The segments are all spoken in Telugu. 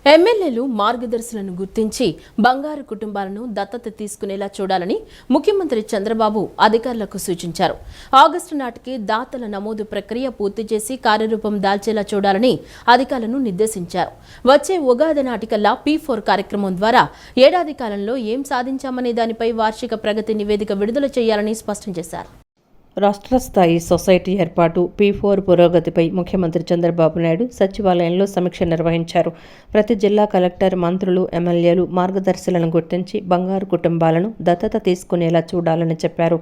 ఎమ్మెల్యేలు మార్గదర్శులను గుర్తించి బంగారు కుటుంబాలను దత్తత తీసుకునేలా చూడాలని ముఖ్యమంత్రి చంద్రబాబు అధికారులకు సూచించారు. ఆగస్టు నాటికి దాతల నమోదు ప్రక్రియ పూర్తి చేసి కార్యరూపం దాల్చేలా చూడాలని అధికారులను నిర్దేశించారు. వచ్చే ఉగాది నాటికల్లా P4 కార్యక్రమం ద్వారా ఏడాది కాలంలో ఏం సాధించామనే దానిపై వార్షిక ప్రగతి నివేదిక విడుదల చేయాలని స్పష్టం చేశారు. రాష్ట్ర స్థాయి సొసైటీ ఏర్పాటు P4 పురోగతిపై ముఖ్యమంత్రి చంద్రబాబు నాయుడు సచివాలయంలో సమీక్ష నిర్వహించారు. ప్రతి జిల్లా కలెక్టర్, మంత్రులు, ఎమ్మెల్యేలు మార్గదర్శులను గుర్తించి బంగారు కుటుంబాలను దత్తత తీసుకునేలా చూడాలని చెప్పారు.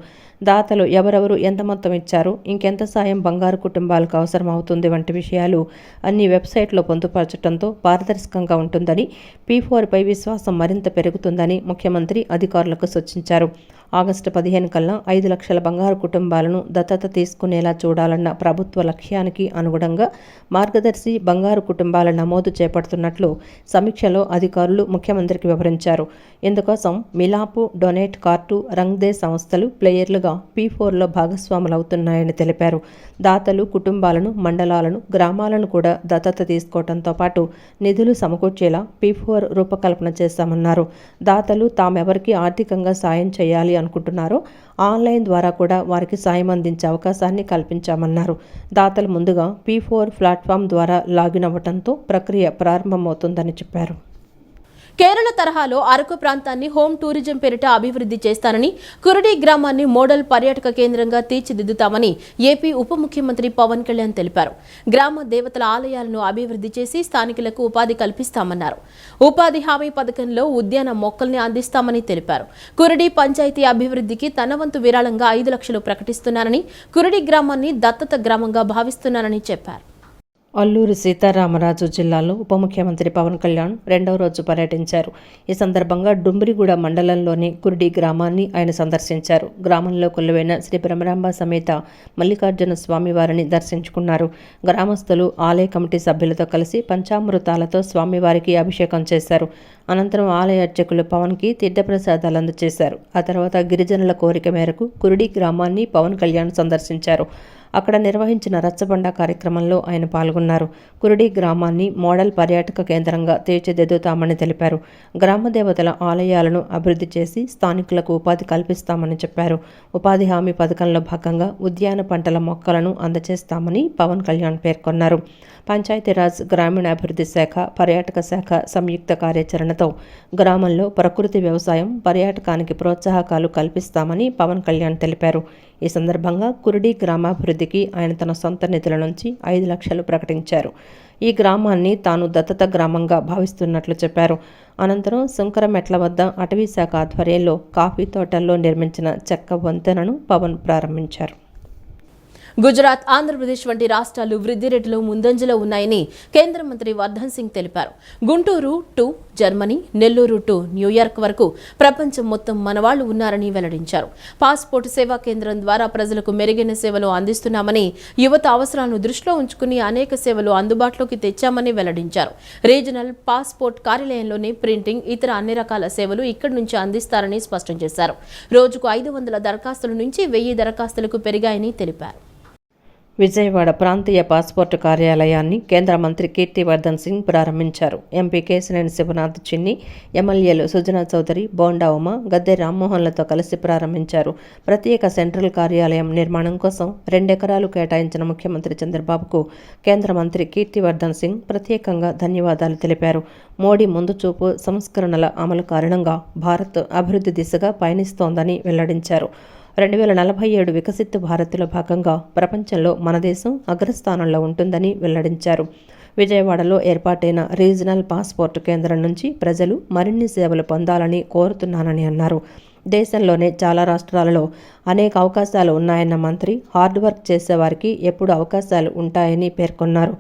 దాతలు ఎవరెవరు ఎంత మొత్తం ఇచ్చారు, ఇంకెంత సాయం బంగారు కుటుంబాలకు అవసరం అవుతుంది వంటి విషయాలు అన్ని వెబ్సైట్లో పొందుపరచడంతో పారదర్శకంగా ఉంటుందని, P4 పై విశ్వాసం మరింత పెరుగుతుందని ముఖ్యమంత్రి అధికారులకు సూచించారు. ఆగస్టు 15 కల్లా 5 లక్షల బంగారు కుటుంబాలను దత్తత తీసుకునేలా చూడాలన్న ప్రభుత్వ లక్ష్యానికి అనుగుణంగా మార్గదర్శి బంగారు కుటుంబాల నమోదు చేపడుతున్నట్లు సమీక్షలో అధికారులు ముఖ్యమంత్రికి వివరించారు. ఇందుకోసం మిలాపు, డొనేట్ కార్టు, రంగ్దే సంస్థలు ప్లేయర్లుగా P4లో భాగస్వాములవుతున్నాయని తెలిపారు. దాతలు కుటుంబాలను, మండలాలను, గ్రామాలను కూడా దత్తత తీసుకోవడంతో పాటు నిధులు సమకూర్చేలా P4 రూపకల్పన చేశామన్నారు. దాతలు తామెవరికి ఆర్థికంగా సాయం చేయాలి అనుకుంటున్నారో ఆన్లైన్ ద్వారా కూడా వారికి సాయం అందించే అవకాశాన్ని కల్పించామన్నారు. దాతలు ముందుగా P4 ప్లాట్ఫామ్ ద్వారా లాగిన్ అవ్వడంతో ప్రక్రియ ప్రారంభమవుతుందని చెప్పారు. కేరళ తరహాలో అరకు ప్రాంతాన్ని హోమ్ టూరిజం పేరిట అభివృద్ధి చేస్తానని, కురడి గ్రామాన్ని మోడల్ పర్యాటక కేంద్రంగా తీర్చిదిద్దుతామని ఏపీ ఉప ముఖ్యమంత్రి పవన్ కళ్యాణ్ తెలిపారు. గ్రామ దేవతల ఆలయాలను అభివృద్ధి చేసి స్థానికులకు ఉపాధి కల్పిస్తామన్నారు. ఉపాధి హామీ పథకంలో ఉద్యాన మొక్కల్ని అందిస్తామని తెలిపారు. కురడి పంచాయతీ అభివృద్ధికి తన వంతు విరాళంగా 5 లక్షలు ప్రకటిస్తున్నానని, కురడి గ్రామాన్ని దత్తత గ్రామంగా భావిస్తున్నానని చెప్పారు. అల్లూరి సీతారామరాజు జిల్లాలో ఉప ముఖ్యమంత్రి పవన్ కళ్యాణ్ 2వ రోజు పర్యటించారు. ఈ సందర్భంగా డుంబ్రిగూడ మండలంలోని కుర్డి గ్రామాన్ని ఆయన సందర్శించారు. గ్రామంలో కొలువైన శ్రీ బ్రహ్మరాంబ సమేత మల్లికార్జున స్వామివారిని దర్శించుకున్నారు. గ్రామస్తులు ఆలయ కమిటీ సభ్యులతో కలిసి పంచామృతాలతో స్వామివారికి అభిషేకం చేశారు. అనంతరం ఆలయ అర్చకులు పవన్కి తీర్థప్రసాదాలు అందజేశారు. ఆ తర్వాత గిరిజనుల కోరిక మేరకు కుర్డి గ్రామాన్ని పవన్ కళ్యాణ్ సందర్శించారు. అక్కడ నిర్వహించిన రచ్చబండ కార్యక్రమంలో ఆయన పాల్గొన్నారు. కురడి గ్రామాన్ని మోడల్ పర్యాటక కేంద్రంగా తీర్చిదిద్దుతామని తెలిపారు. గ్రామ దేవతల ఆలయాలను అభివృద్ధి చేసి స్థానికులకు ఉపాధి కల్పిస్తామని చెప్పారు. ఉపాధి హామీ పథకంలో భాగంగా ఉద్యాన పంటల మొక్కలను అందజేస్తామని పవన్ కళ్యాణ్ పేర్కొన్నారు. పంచాయతీరాజ్, గ్రామీణాభివృద్ధి శాఖ, పర్యాటక శాఖ సంయుక్త కార్యాచరణతో గ్రామంలో ప్రకృతి వ్యవసాయం, పర్యాటకానికి ప్రోత్సాహకాలు కల్పిస్తామని పవన్ కళ్యాణ్ తెలిపారు. ఈ సందర్భంగా కురడి గ్రామాభివృద్ధికి ఆయన తన సొంత నిధుల నుంచి 5 లక్షలు ప్రకటించారు. ఈ గ్రామాన్ని తాను దత్తత గ్రామంగా భావిస్తున్నట్లు చెప్పారు. అనంతరం శంకరమెట్ల వద్ద అటవీ శాఖ ఆధ్వర్యంలో కాఫీ తోటల్లో నిర్మించిన చెక్క వంతెనను పవన్ ప్రారంభించారు. గుజరాత్, ఆంధ్రప్రదేశ్ వంటి రాష్ట్రాలు వృద్ధి రేటులో ముందంజలో ఉన్నాయని కేంద్ర మంత్రి వర్ధన్ సింగ్ తెలిపారు. Guntur to Germany, Nellore to New York వరకు ప్రపంచం మొత్తం మనవాళ్లు ఉన్నారని వెల్లడించారు. పాస్పోర్ట్ సేవా కేంద్రం ద్వారా ప్రజలకు మెరుగైన సేవలు అందిస్తున్నామని, యువత అవసరాలను దృష్టిలో ఉంచుకుని అనేక సేవలు అందుబాటులోకి తెచ్చామని వెల్లడించారు. రీజనల్ పాస్పోర్ట్ కార్యాలయంలోనే ప్రింటింగ్, ఇతర అన్ని రకాల సేవలు ఇక్కడి నుంచి అందిస్తారని స్పష్టం చేశారు. రోజుకు 500 దరఖాస్తుల నుంచి 1000 దరఖాస్తులకు పెరిగాయని తెలిపారు. విజయవాడ ప్రాంతీయ పాస్పోర్టు కార్యాలయాన్ని కేంద్ర మంత్రి కీర్తివర్ధన్ సింగ్ ప్రారంభించారు. ఎంపీ కేశినేని శివనాథ్ చిన్ని, ఎమ్మెల్యేలు సుజనా చౌదరి, బోండా ఉమ, గద్దె రామ్మోహన్లతో కలిసి ప్రారంభించారు. ప్రత్యేక సెంట్రల్ కార్యాలయం నిర్మాణం కోసం 2 ఎకరాలు కేటాయించిన ముఖ్యమంత్రి చంద్రబాబుకు కేంద్ర మంత్రి కీర్తివర్ధన్ సింగ్ ప్రత్యేకంగా ధన్యవాదాలు తెలిపారు. మోడీ ముందు చూపు, సంస్కరణల అమలు కారణంగా భారత్ అభివృద్ధి దిశగా పయనిస్తోందని వెల్లడించారు. 2047 వికసిత్ భారత్లో భాగంగా ప్రపంచంలో మన దేశం అగ్రస్థానంలో ఉంటుందని వెల్లడించారు. విజయవాడలో ఏర్పాటైన రీజనల్ పాస్పోర్టు కేంద్రం నుంచి ప్రజలు మరిన్ని సేవలు పొందాలని కోరుతున్నానని అన్నారు. దేశంలోనే చాలా రాష్ట్రాలలో అనేక అవకాశాలు ఉన్నాయన్న మంత్రి హార్డ్ వర్క్ చేసేవారికి ఎప్పుడు అవకాశాలు ఉంటాయని పేర్కొన్నారు.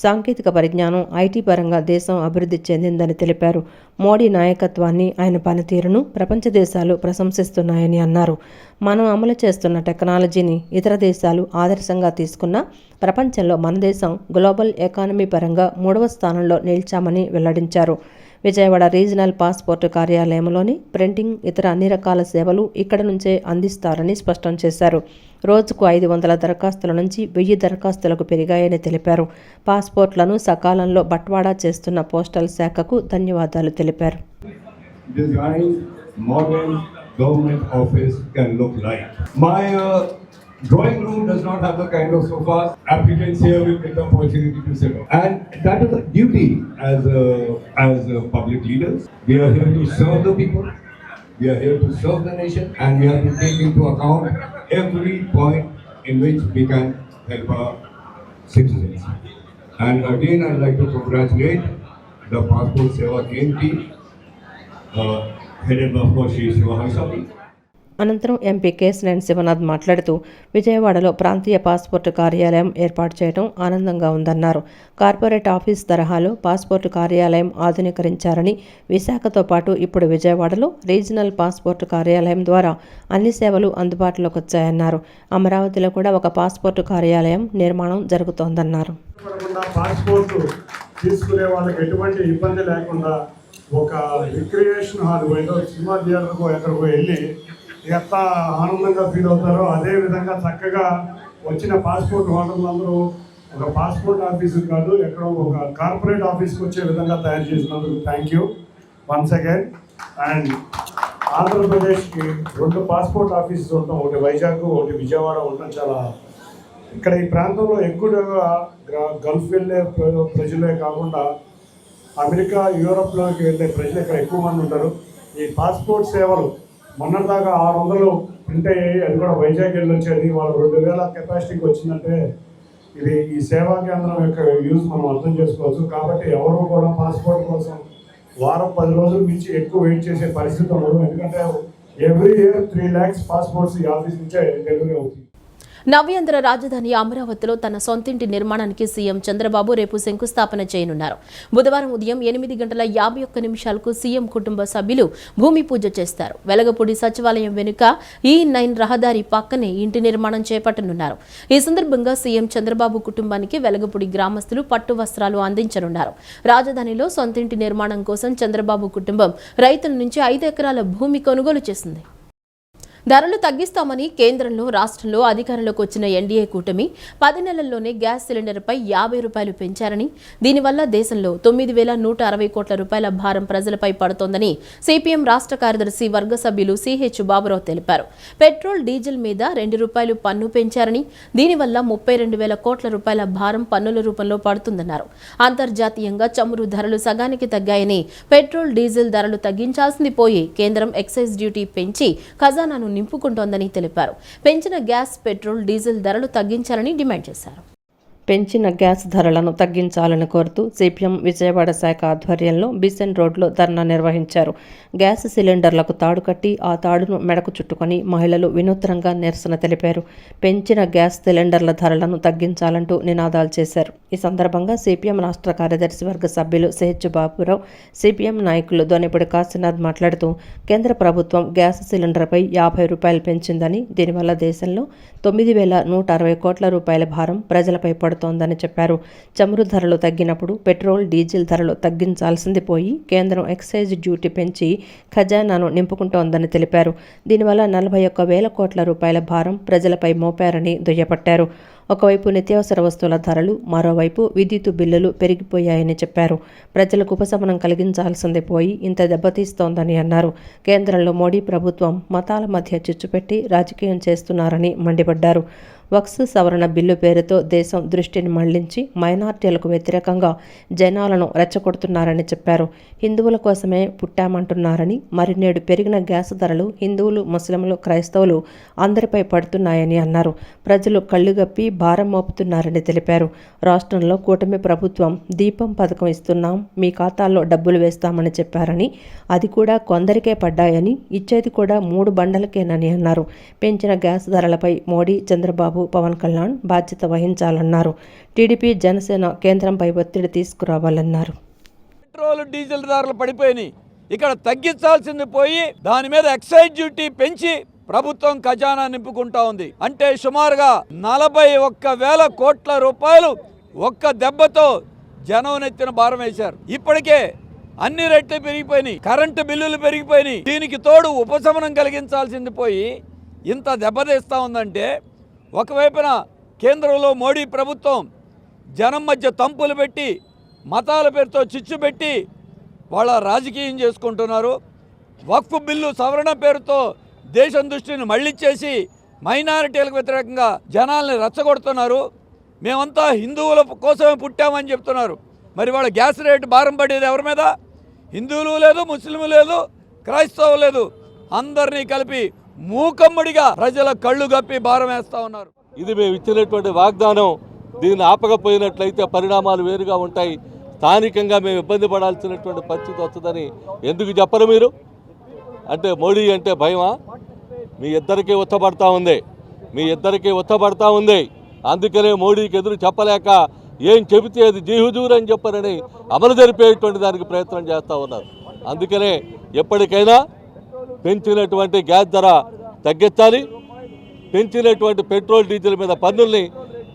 సాంకేతిక పరిజ్ఞానం, ఐటీ పరంగా దేశం అభివృద్ధి చెందిందని తెలిపారు. మోడీ నాయకత్వాన్ని, ఆయన పనితీరును ప్రపంచ దేశాలు ప్రశంసిస్తున్నాయని అన్నారు. మనం అమలు చేస్తున్న టెక్నాలజీని ఇతర దేశాలు ఆదర్శంగా తీసుకున్న ప్రపంచంలో మన దేశం గ్లోబల్ ఎకానమీ పరంగా 3వ స్థానంలో నిలిచామని వెల్లడించారు. విజయవాడ రీజనల్ పాస్పోర్టు కార్యాలయంలోని ప్రింటింగ్ ఇతర అన్ని రకాల సేవలు ఇక్కడ నుంచే అందిస్తారని స్పష్టం చేశారు. రోజుకు 500 దరఖాస్తుల నుంచి 1000 దరఖాస్తులకు పెరిగాయని తెలిపారు. పాస్పోర్ట్లను సకాలంలో బట్వాడా చేస్తున్న పోస్టల్ శాఖకు ధన్యవాదాలు తెలిపారు. Modern government office can look like. My drawing room does not have the kind of sofas. Applicants here will get the opportunity to sit on. And that is a duty as public leaders. We are here to serve the people. We are here to serve the nation, and we have to take into account every point in which we can help our citizens. And again, I'd like to congratulate the Passport Seva Train team. headed by Shri Shivahasami. అనంతరం ఎంపీ కేశినేని శివనాథ్ మాట్లాడుతూ విజయవాడలో ప్రాంతీయ పాస్పోర్టు కార్యాలయం ఏర్పాటు చేయడం ఆనందంగా ఉందన్నారు. కార్పొరేట్ ఆఫీస్ తరహాలో పాస్పోర్టు కార్యాలయం ఆధునీకరించారని, విశాఖతో పాటు ఇప్పుడు విజయవాడలో రీజనల్ పాస్పోర్టు కార్యాలయం ద్వారా అన్ని సేవలు అందుబాటులోకి వచ్చాయన్నారు. అమరావతిలో కూడా ఒక పాస్పోర్టు కార్యాలయం నిర్మాణం జరుగుతోందన్నారు. తీసుకునే వాళ్ళకి ఎటువంటి ఇబ్బంది లేకుండా ఒక రిక్రియేషన్ హాల్ ఏదో సినిమా థియేటర్కో ఎక్కడికో వెళ్ళి ఎంత ఆనందంగా ఫీల్ అవుతారో అదే విధంగా చక్కగా వచ్చిన పాస్పోర్ట్ హోల్డర్లందరూ ఒక పాస్పోర్ట్ ఆఫీస్కి కాదు ఎక్కడో ఒక కార్పొరేట్ ఆఫీస్కి వచ్చే విధంగా తయారు చేసినందుకు thank you once again. And ఆంధ్రప్రదేశ్కి 2 పాస్పోర్ట్ ఆఫీసెస్ ఉండటం, ఒకటి వైజాగ్ ఒకటి విజయవాడ ఉండటం చాలా ఇక్కడ ఈ ప్రాంతంలో ఎక్కువగా గల్ఫ్ వెళ్ళే ప్రజలే కాకుండా అమెరికా యూరోప్లోకి వెళ్ళే ప్రజలు ఇక్కడ ఎక్కువ మంది ఉంటారు. ఈ పాస్పోర్ట్ సేవలు మొన్నటిదాకా 600 ప్రింట్ అయ్యాయి, అది కూడా వైజాగ్ వెళ్ళి వచ్చేది. వాళ్ళు 2000 కెపాసిటీకి వచ్చిందంటే ఇది ఈ సేవా కేంద్రం యొక్క యూజ్ మనం అర్థం చేసుకోవచ్చు. కాబట్టి ఎవరు కూడా పాస్పోర్ట్ కోసం వారం 10 రోజుల నుంచి ఎక్కువ వెయిట్ చేసే పరిస్థితి ఉండదు. ఎందుకంటే ఎవ్రీ ఇయర్ 3 lakhs పాస్పోర్ట్స్ ఈ ఆఫీస్ నుంచే డెలివరీ అవుతుంది. నవ్యాంధ్ర రాజధాని అమరావతిలో తన సొంతింటి నిర్మాణానికి సీఎం చంద్రబాబు రేపు శంకుస్థాపన చేయనున్నారు. బుధవారం ఉదయం 8:51 సీఎం కుటుంబ సభ్యులు భూమి పూజ చేస్తారు. వెలగపూడి సచివాలయం వెనుక E9 రహదారి పక్కనే ఇంటి నిర్మాణం చేపట్టనున్నారు. ఈ సందర్భంగా సీఎం చంద్రబాబు కుటుంబానికి వెలగపూడి గ్రామస్తులు పట్టు వస్త్రాలు అందించనున్నారు. రాజధానిలో సొంతింటి నిర్మాణం కోసం చంద్రబాబు కుటుంబం రైతుల నుంచి 5 ఎకరాల భూమి కొనుగోలు చేసింది. ధరలు తగ్గిస్తామని కేంద్రంలో రాష్ట్రంలో అధికారంలోకి వచ్చిన ఎన్డీఏ కూటమి 10 నెలల్లోనే గ్యాస్ సిలిండర్పై 50 రూపాయలు పెంచారని, దీనివల్ల దేశంలో 9,160 కోట్ల రూపాయల భారం ప్రజలపై పడుతోందని సిపిఎం రాష్ట్ర కార్యదర్శి వర్గ సభ్యులు సిహెచ్ బాబురావు తెలిపారు. పెట్రోల్, డీజిల్ మీద 2 రూపాయలు పన్ను పెంచారని, దీనివల్ల 32,000 కోట్ల రూపాయల భారం పన్నుల రూపంలో పడుతుందన్నారు. అంతర్జాతీయంగా చమురు ధరలు సగానికి తగ్గాయని, పెట్రోల్, డీజిల్ ధరలు తగ్గించాల్సింది పోయి కేంద్రం ఎక్సైజ్ డ్యూటీ పెంచి ఖజానాను నింపుకుంటోందని తెలిపారు. పెంచిన గ్యాస్, పెట్రోల్, డీజిల్ ధరలు తగ్గించాలని డిమాండ్ చేశారు. పెంచిన గ్యాస్ ధరలను తగ్గించాలని కోరుతూ సిపిఎం విజయవాడ శాఖ ఆధ్వర్యంలో బిసెన్ రోడ్లో ధర్నా నిర్వహించారు. గ్యాస్ సిలిండర్లకు తాడు కట్టి ఆ తాడును మెడకు చుట్టుకొని మహిళలు వినూత్నంగా నిరసన తెలిపారు. పెంచిన గ్యాస్ సిలిండర్ల ధరలను తగ్గించాలంటూ నినాదాలు చేశారు. ఈ సందర్భంగా సిపిఎం రాష్ట్ర కార్యదర్శి వర్గ సభ్యులు సిహెచ్ బాబురావు, సిపిఎం నాయకులు దొనిపూడి కాశీనాథ్ మాట్లాడుతూ కేంద్ర ప్రభుత్వం గ్యాస్ సిలిండర్పై 50 రూపాయలు పెంచిందని, దీనివల్ల దేశంలో 9,160 కోట్ల రూపాయల భారం ప్రజలపై పడుతోందని చెప్పారు. చమురు ధరలు తగ్గినప్పుడు పెట్రోల్, డీజిల్ ధరలు తగ్గించాల్సింది పోయి కేంద్రం ఎక్సైజ్ డ్యూటీ పెంచి ఖజానాను నింపుకుంటోందని తెలిపారు. దీనివల్ల 41,000 కోట్ల రూపాయల భారం ప్రజలపై మోపారని దుయ్యబట్టారు. ఒకవైపు నిత్యావసర వస్తువుల ధరలు, మరోవైపు విద్యుత్ బిల్లులు పెరిగిపోయాయని చెప్పారు. ప్రజలకు ఉపశమనం కలిగించాల్సింది పోయి ఇంత దెబ్బతీస్తోందని అన్నారు. కేంద్రంలో మోడీ ప్రభుత్వం మతాల మధ్య చిచ్చుపెట్టి రాజకీయం చేస్తున్నారని మండిపడ్డారు. వక్స్ సవరణ బిల్లు పేరుతో దేశం దృష్టిని మళ్లించి మైనార్టీలకు వ్యతిరేకంగా జనాలను రెచ్చగొడుతున్నారని చెప్పారు. హిందువుల కోసమే పుట్టామంటున్నారని, మరి నేడు పెరిగిన గ్యాస్ ధరలు హిందువులు, ముస్లింలు, క్రైస్తవులు అందరిపై పడుతున్నాయని అన్నారు. ప్రజలు కళ్లుగప్పి భారం మోపుతున్నారని తెలిపారు. రాష్ట్రంలో కూటమి ప్రభుత్వం దీపం పథకం ఇస్తున్నాం, మీ ఖాతాల్లో డబ్బులు వేస్తామని చెప్పారని, అది కూడా కొందరికే పడ్డాయని, ఇచ్చేది కూడా 3 బండలకేనని అన్నారు. పెంచిన గ్యాస్ ధరలపై మోడీ, చంద్రబాబు, పవన్ కళ్యాణ్ బాధ్యత వహించాలన్నారు. టీడీపీ, జనసేన కేంద్రంపై ఒత్తిడి తీసుకురావాలన్నారు. పెట్రోల్, డీజిల్ ధరలు పడిపోయినాయి. ఇక్కడ తగ్గించాల్సింది పోయి దాని మీద ఎక్సైజ్ డ్యూటీ పెంచి ప్రభుత్వం ఖజానా నింపుకుంటా ఉంది. అంటే సుమారుగా 41,000 కోట్ల రూపాయలు ఒక్క దెబ్బతో జనం నెత్తిన భారం వేశారు. ఇప్పటికే అన్ని రేట్లు పెరిగిపోయినాయి, కరెంటు బిల్లులు పెరిగిపోయినాయి. దీనికి తోడు ఉపశమనం కలిగించాల్సింది పోయి ఇంత దెబ్బతీస్తూ ఉందంటే, ఒకవైపున కేంద్రంలో మోడీ ప్రభుత్వం జనం మధ్య తంపులు పెట్టి మతాల పేరుతో చిచ్చు పెట్టి వాళ్ళ రాజకీయం చేసుకుంటున్నారు. వక్ఫ్ బిల్లు సవరణ పేరుతో దేశం దృష్టిని మళ్లించేసి మైనారిటీలకు వ్యతిరేకంగా జనాల్ని రెచ్చగొడుతున్నారు. మేమంతా హిందువుల కోసమే పుట్టామని చెప్తున్నారు. మరి వాళ్ళ గ్యాస్ రేటు భారం పడేది ఎవరి మీద? హిందువులు లేదు, ముస్లింలు లేదు, క్రైస్తవులు లేదు, అందరినీ కలిపి మూకమ్మడిగా ప్రజల కళ్ళు గప్పి భారం వేస్తూ ఉన్నారు. ఇది మేము ఇచ్చినటువంటి వాగ్దానం. దీన్ని ఆపకపోయినట్లయితే పరిణామాలు వేరుగా ఉంటాయి. స్థానికంగా మేము ఇబ్బంది పడాల్సినటువంటి పరిస్థితి వస్తుందని ఎందుకు చెప్పరు మీరు? అంటే మోడీ అంటే భయమా? మీ ఇద్దరికీ ఉత్తపడతా ఉంది. అందుకనే మోడీకి ఎదురు చెప్పలేక ఏం చెబితే అది జీహుజూర్ అని చెప్పారని అమలు జరిపేటువంటి దానికి ప్రయత్నం చేస్తూ ఉన్నారు. అందుకనే ఎప్పటికైనా పెంచినటువంటి గ్యాస్ ధర తగ్గించాలి, పెంచినటువంటి పెట్రోల్ డీజిల్ మీద పన్నుల్ని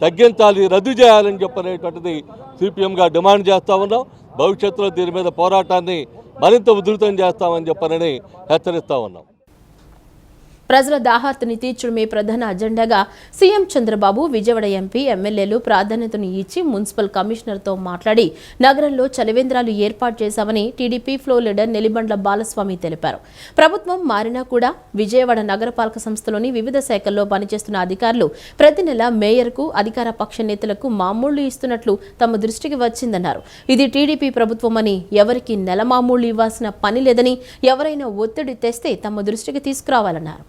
తగ్గించాలి, రద్దు చేయాలని చెప్పనేటువంటిది సిపిఎంగా డిమాండ్ చేస్తూ ఉన్నాం. భవిష్యత్తులో దీని మీద పోరాటాన్ని మరింత ఉధృతం చేస్తామని చెప్పనని హెచ్చరిస్తూ ఉన్నాం. ప్రజల దాహార్తిని తీర్చడమే ప్రధాన అజెండాగా సీఎం చంద్రబాబు విజయవాడ ఎంపీ ఎమ్మెల్యేలు ప్రాధాన్యతను ఇచ్చి మున్సిపల్ కమిషనర్తో మాట్లాడి నగరంలో చలివేంద్రాలు ఏర్పాటు చేశామని TDP floor leader Nelibandla Balaswamy తెలిపారు. ప్రభుత్వం మారినా కూడా విజయవాడ నగరపాలక సంస్థలోని వివిధ శాఖల్లో పనిచేస్తున్న అధికారులు ప్రతి నెల మేయర్కు అధికార పక్ష నేతలకు మామూళ్లు ఇస్తున్నట్లు తమ దృష్టికి వచ్చిందన్నారు. ఇది టీడీపీ ప్రభుత్వమని, ఎవరికి నెల మామూళ్లు ఇవ్వాల్సిన పని లేదని, ఎవరైనా ఒత్తిడి తెస్తే తమ దృష్టికి తీసుకురావాలన్నారు.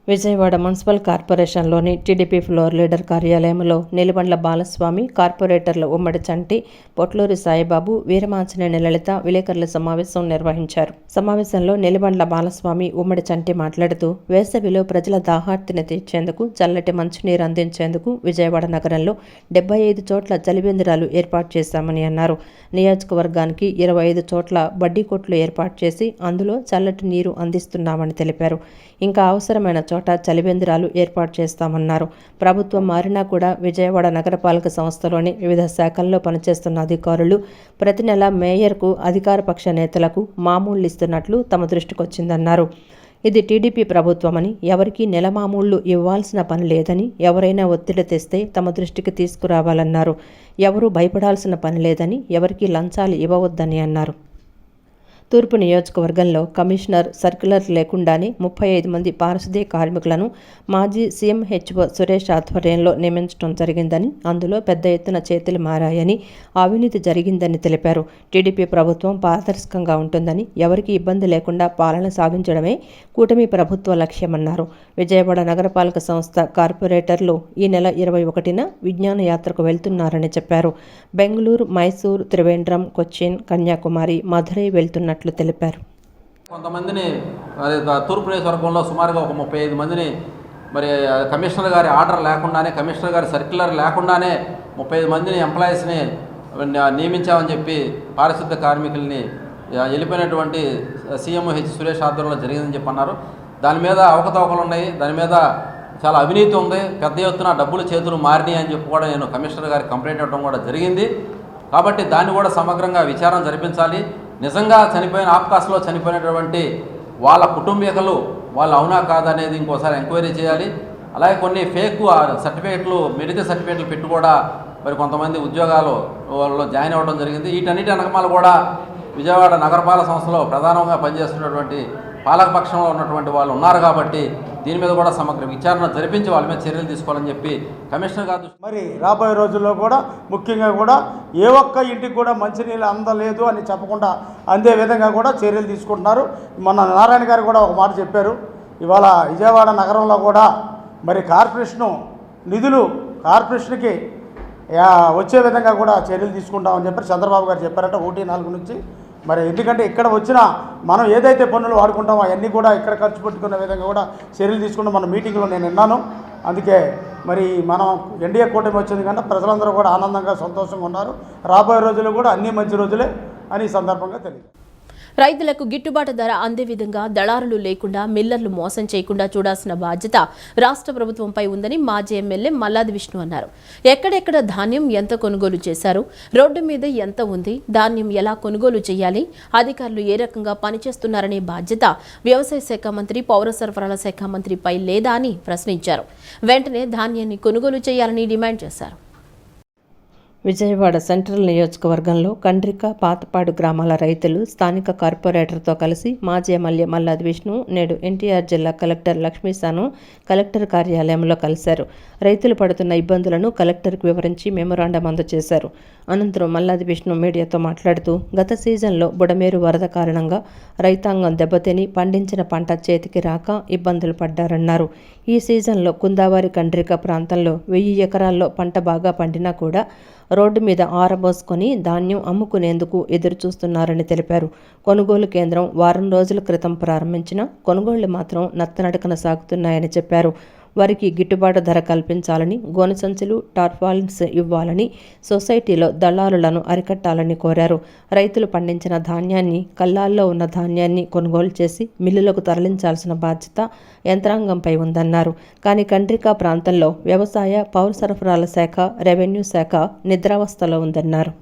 విజయవాడ మున్సిపల్ కార్పొరేషన్లోని టీడీపీ ఫ్లోర్ లీడర్ కార్యాలయంలో నెలిబండ్ల బాలస్వామి, కార్పొరేటర్ల ఉమ్మడి చంటి, పొట్లూరి సాయిబాబు, వీరమాంచనేని లలిత విలేకరుల సమావేశం నిర్వహించారు. సమావేశంలో నెలిబండ్ల బాలస్వామి, ఉమ్మడి చంటి మాట్లాడుతూ వేసవిలో ప్రజల దాహార్తిని తీర్చేందుకు, చల్లటి మంచినీరు అందించేందుకు విజయవాడ నగరంలో 75 చోట్ల చలివేంద్రాలు ఏర్పాటు చేశామని అన్నారు. నియోజకవర్గానికి 25 చోట్ల బడ్డీ కొట్లు ఏర్పాటు చేసి అందులో చల్లటి నీరు అందిస్తున్నామని తెలిపారు. ఇంకా అవసరమైన చోట చలివేంద్రాలు ఏర్పాటు చేస్తామన్నారు. ప్రభుత్వం మారినా కూడా విజయవాడ నగరపాలక సంస్థలోని వివిధ శాఖల్లో పనిచేస్తున్న అధికారులు ప్రతి నెల మేయర్కు, అధికార పక్ష నేతలకు మామూళ్లు ఇస్తున్నట్లు తమ దృష్టికొచ్చిందన్నారు. ఇది టీడీపీ ప్రభుత్వమని, ఎవరికీ నెల మామూళ్లు ఇవ్వాల్సిన పని లేదని, ఎవరైనా ఒత్తిడి తెస్తే తమ దృష్టికి తీసుకురావాలన్నారు. ఎవరూ భయపడాల్సిన పని లేదని, ఎవరికీ లంచాలు ఇవ్వవద్దని అన్నారు. తూర్పు నియోజకవర్గంలో కమిషనర్ సర్క్యులర్ లేకుండానే 35 మంది పారిశుద్ధ్య కార్మికులను మాజీ సీఎం హెచ్ఓ సురేష్ ఆధ్వర్యంలో నియమించడం జరిగిందని, అందులో పెద్ద ఎత్తున చేతులు మారాయని, అవినీతి జరిగిందని తెలిపారు. టీడీపీ ప్రభుత్వం పారదర్శకంగా ఉంటుందని, ఎవరికీ ఇబ్బంది లేకుండా పాలన సాగించడమే కూటమి ప్రభుత్వ లక్ష్యమన్నారు. విజయవాడ నగరపాలక సంస్థ కార్పొరేటర్లు ఈ నెల 21న విజ్ఞాన యాత్రకు వెళ్తున్నారని చెప్పారు. బెంగళూరు, మైసూర్, త్రివేంద్రం, కొచ్చిన్, కన్యాకుమారి, మధురై వెళ్తున్నట్లు తెలిపారు. కొంతమందిని తూర్పు నియోజకవర్గంలో సుమారుగా ఒక 35 మందిని మరి కమిషనర్ గారి ఆర్డర్ లేకుండానే, కమిషనర్ గారి సర్క్యులర్ లేకుండానే 35 మందిని ఎంప్లాయీస్ని నియమించామని చెప్పి పారిశుద్ధ కార్మికుల్ని వెళ్ళిపోయినటువంటి సీఎం హెచ్ సురేష్ ఆధ్వర్యంలో జరిగిందని చెప్పి అన్నారు. దాని మీద అవకతవకలు ఉన్నాయి, దాని మీద చాలా అవినీతి ఉంది, పెద్ద ఎత్తున డబ్బులు చేతులు మారినాయి అని చెప్పి కూడా నేను కమిషనర్ గారికి కంప్లైంట్ ఇవ్వడం కూడా జరిగింది. కాబట్టి దాన్ని కూడా సమగ్రంగా విచారణ జరిపించాలి. నిజంగా చనిపోయిన ఆప్కాస్లో చనిపోయినటువంటి వాళ్ళ కుటుంబీకులు వాళ్ళు అవునా కాదనేది ఇంకోసారి ఎంక్వైరీ చేయాలి. అలాగే కొన్ని ఫేక్ సర్టిఫికేట్లు, మెడికల్ సర్టిఫికేట్లు పెట్టి కూడా మరి కొంతమంది ఉద్యోగాలు వాళ్ళు జాయిన్ అవ్వడం జరిగింది. వీటన్నిటి వెనకమాల కూడా విజయవాడ నగరపాలక సంస్థలో ప్రధానంగా పనిచేస్తున్నటువంటి పాలకపక్షంలో ఉన్నటువంటి వాళ్ళు ఉన్నారు. కాబట్టి దీని మీద కూడా సమగ్ర విచారణ జరిపించి వాళ్ళ మీద చర్యలు తీసుకోవాలని చెప్పి కమిషనర్ గారు మరి రాబోయే రోజుల్లో కూడా ముఖ్యంగా కూడా ఏ ఒక్క ఇంటికి కూడా మంచినీళ్ళు అందలేదు అని చెప్పకుండా అందే విధంగా కూడా చర్యలు తీసుకుంటున్నారు. మన నారాయణ గారు కూడా ఒక మాట చెప్పారు. ఇవాళ విజయవాడ నగరంలో కూడా మరి కార్పొరేషను నిధులు కార్పొరేషన్కి వచ్చే విధంగా కూడా చర్యలు తీసుకుంటామని చెప్పి చంద్రబాబు గారు చెప్పారట 1-4 నుంచి. మరి ఎందుకంటే ఇక్కడ వచ్చిన మనం ఏదైతే పన్నులు వాడుకుంటామో అవన్నీ కూడా ఇక్కడ ఖర్చు పెట్టుకునే విధంగా కూడా చర్యలు తీసుకుంటాం. మన మీటింగ్లో నేను విన్నాను. అందుకే మరి మనం ఎన్డీఏ కూటమి వచ్చింది కన్నా ప్రజలందరూ కూడా ఆనందంగా సంతోషంగా ఉన్నారు. రాబోయే రోజులు కూడా అన్ని మంచి రోజులే అని ఈ సందర్భంగా తెలియదు. రైతులకు గిట్టుబాటు ధర అందే విధంగా దళారులు లేకుండా మిల్లర్లు మోసం చేయకుండా చూడాల్సిన బాధ్యత రాష్ట్ర ప్రభుత్వంపై ఉందని మాజీ ఎమ్మెల్యే మల్లాది విష్ణు అన్నారు. ఎక్కడెక్కడ ధాన్యం ఎంత కొనుగోలు చేశారు, రోడ్డు మీద ఎంత ఉంది, ధాన్యం ఎలా కొనుగోలు చేయాలి, అధికారులు ఏ రకంగా పనిచేస్తున్నారనే బాధ్యత వ్యవసాయ శాఖ మంత్రి, పౌర సరఫరాల శాఖ మంత్రిపై లేదా అని ప్రశ్నించారు. వెంటనే ధాన్యాన్ని కొనుగోలు చేయాలని డిమాండ్ చేశారు. విజయవాడ సెంట్రల్ నియోజకవర్గంలో కండ్రిక, పాతపాడు గ్రామాల రైతులు స్థానిక కార్పొరేటర్తో కలిసి మాజీ ఎమ్మెల్యే మల్లాది విష్ణు నేడు ఎన్టీఆర్ జిల్లా కలెక్టర్ లక్ష్మీసాను కలెక్టర్ కార్యాలయంలో కలిశారు. రైతులు పడుతున్న ఇబ్బందులను కలెక్టర్కు వివరించి మెమొరాండం అందజేశారు. అనంతరం మల్లాది విష్ణు మీడియాతో మాట్లాడుతూ గత సీజన్లో బుడమేరు వరద కారణంగా రైతాంగం దెబ్బతిని పండించిన పంట చేతికి రాక ఇబ్బందులు పడ్డారన్నారు. ఈ సీజన్లో కుందావారి కండ్రిక ప్రాంతంలో 1000 ఎకరాల్లో పంట బాగా పండినా కూడా రోడ్డు మీద ఆరబోసుకొని ధాన్యం అమ్ముకునేందుకు ఎదురుచూస్తున్నారని తెలిపారు. కొనుగోలు కేంద్రం వారం రోజుల క్రితం ప్రారంభించిన కొనుగోళ్లు మాత్రం నత్తనడకన సాగుతున్నాయని చెప్పారు. వారికి గిట్టుబాటు ధర కల్పించాలని, గోనె సంచులు, టార్పాలిన్స్ ఇవ్వాలని, సొసైటీలో దళారులను అరికట్టాలని కోరారు. రైతులు పండించిన ధాన్యాన్ని, కల్లాల్లో ఉన్న ధాన్యాన్ని కొనుగోలు చేసి మిల్లులకు తరలించాల్సిన బాధ్యత యంత్రాంగంపై ఉందన్నారు. కానీ కండ్రిక ప్రాంతంలో వ్యవసాయ, పౌర సరఫరాల శాఖ, రెవెన్యూ శాఖ నిద్రావస్థలో ఉందన్నారు.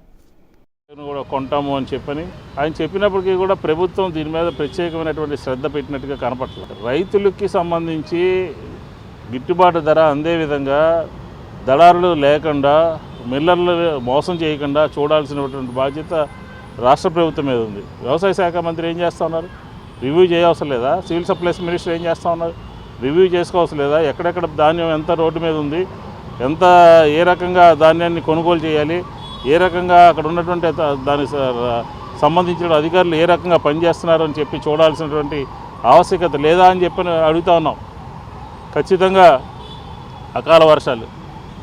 కూడా కొంటాము అని చెప్పని ఆయన చెప్పినప్పటికీ కూడా ప్రభుత్వం దీని మీద ప్రత్యేకమైనటువంటి శ్రద్ధ పెట్టినట్టుగా కనపడలేదు. రైతులకి సంబంధించి గిట్టుబాటు ధర అందే విధంగా దళారులు లేకుండా, మిల్లర్లు మోసం చేయకుండా చూడాల్సినటువంటి బాధ్యత రాష్ట్ర ప్రభుత్వం మీద ఉంది. వ్యవసాయ శాఖ మంత్రి ఏం చేస్తూ ఉన్నారు? రివ్యూ చేయవలసిన లేదా? సివిల్ సప్లైస్ మినిస్టర్ ఏం చేస్తూ ఉన్నారు? రివ్యూ చేసుకోవాల్సిన లేదా? ఎక్కడెక్కడ ధాన్యం ఎంత రోడ్డు మీద ఉంది, ఎంత ఏ రకంగా ధాన్యాన్ని కొనుగోలు చేయాలి, ఏ రకంగా అక్కడ ఉన్నటువంటి దానికి సంబంధించిన అధికారులు ఏ రకంగా పనిచేస్తున్నారు అని చెప్పి చూడాల్సినటువంటి ఆవశ్యకత లేదా అని చెప్పి అడుగుతా ఉన్నాం. ఖచ్చితంగా అకాల వర్షాలు,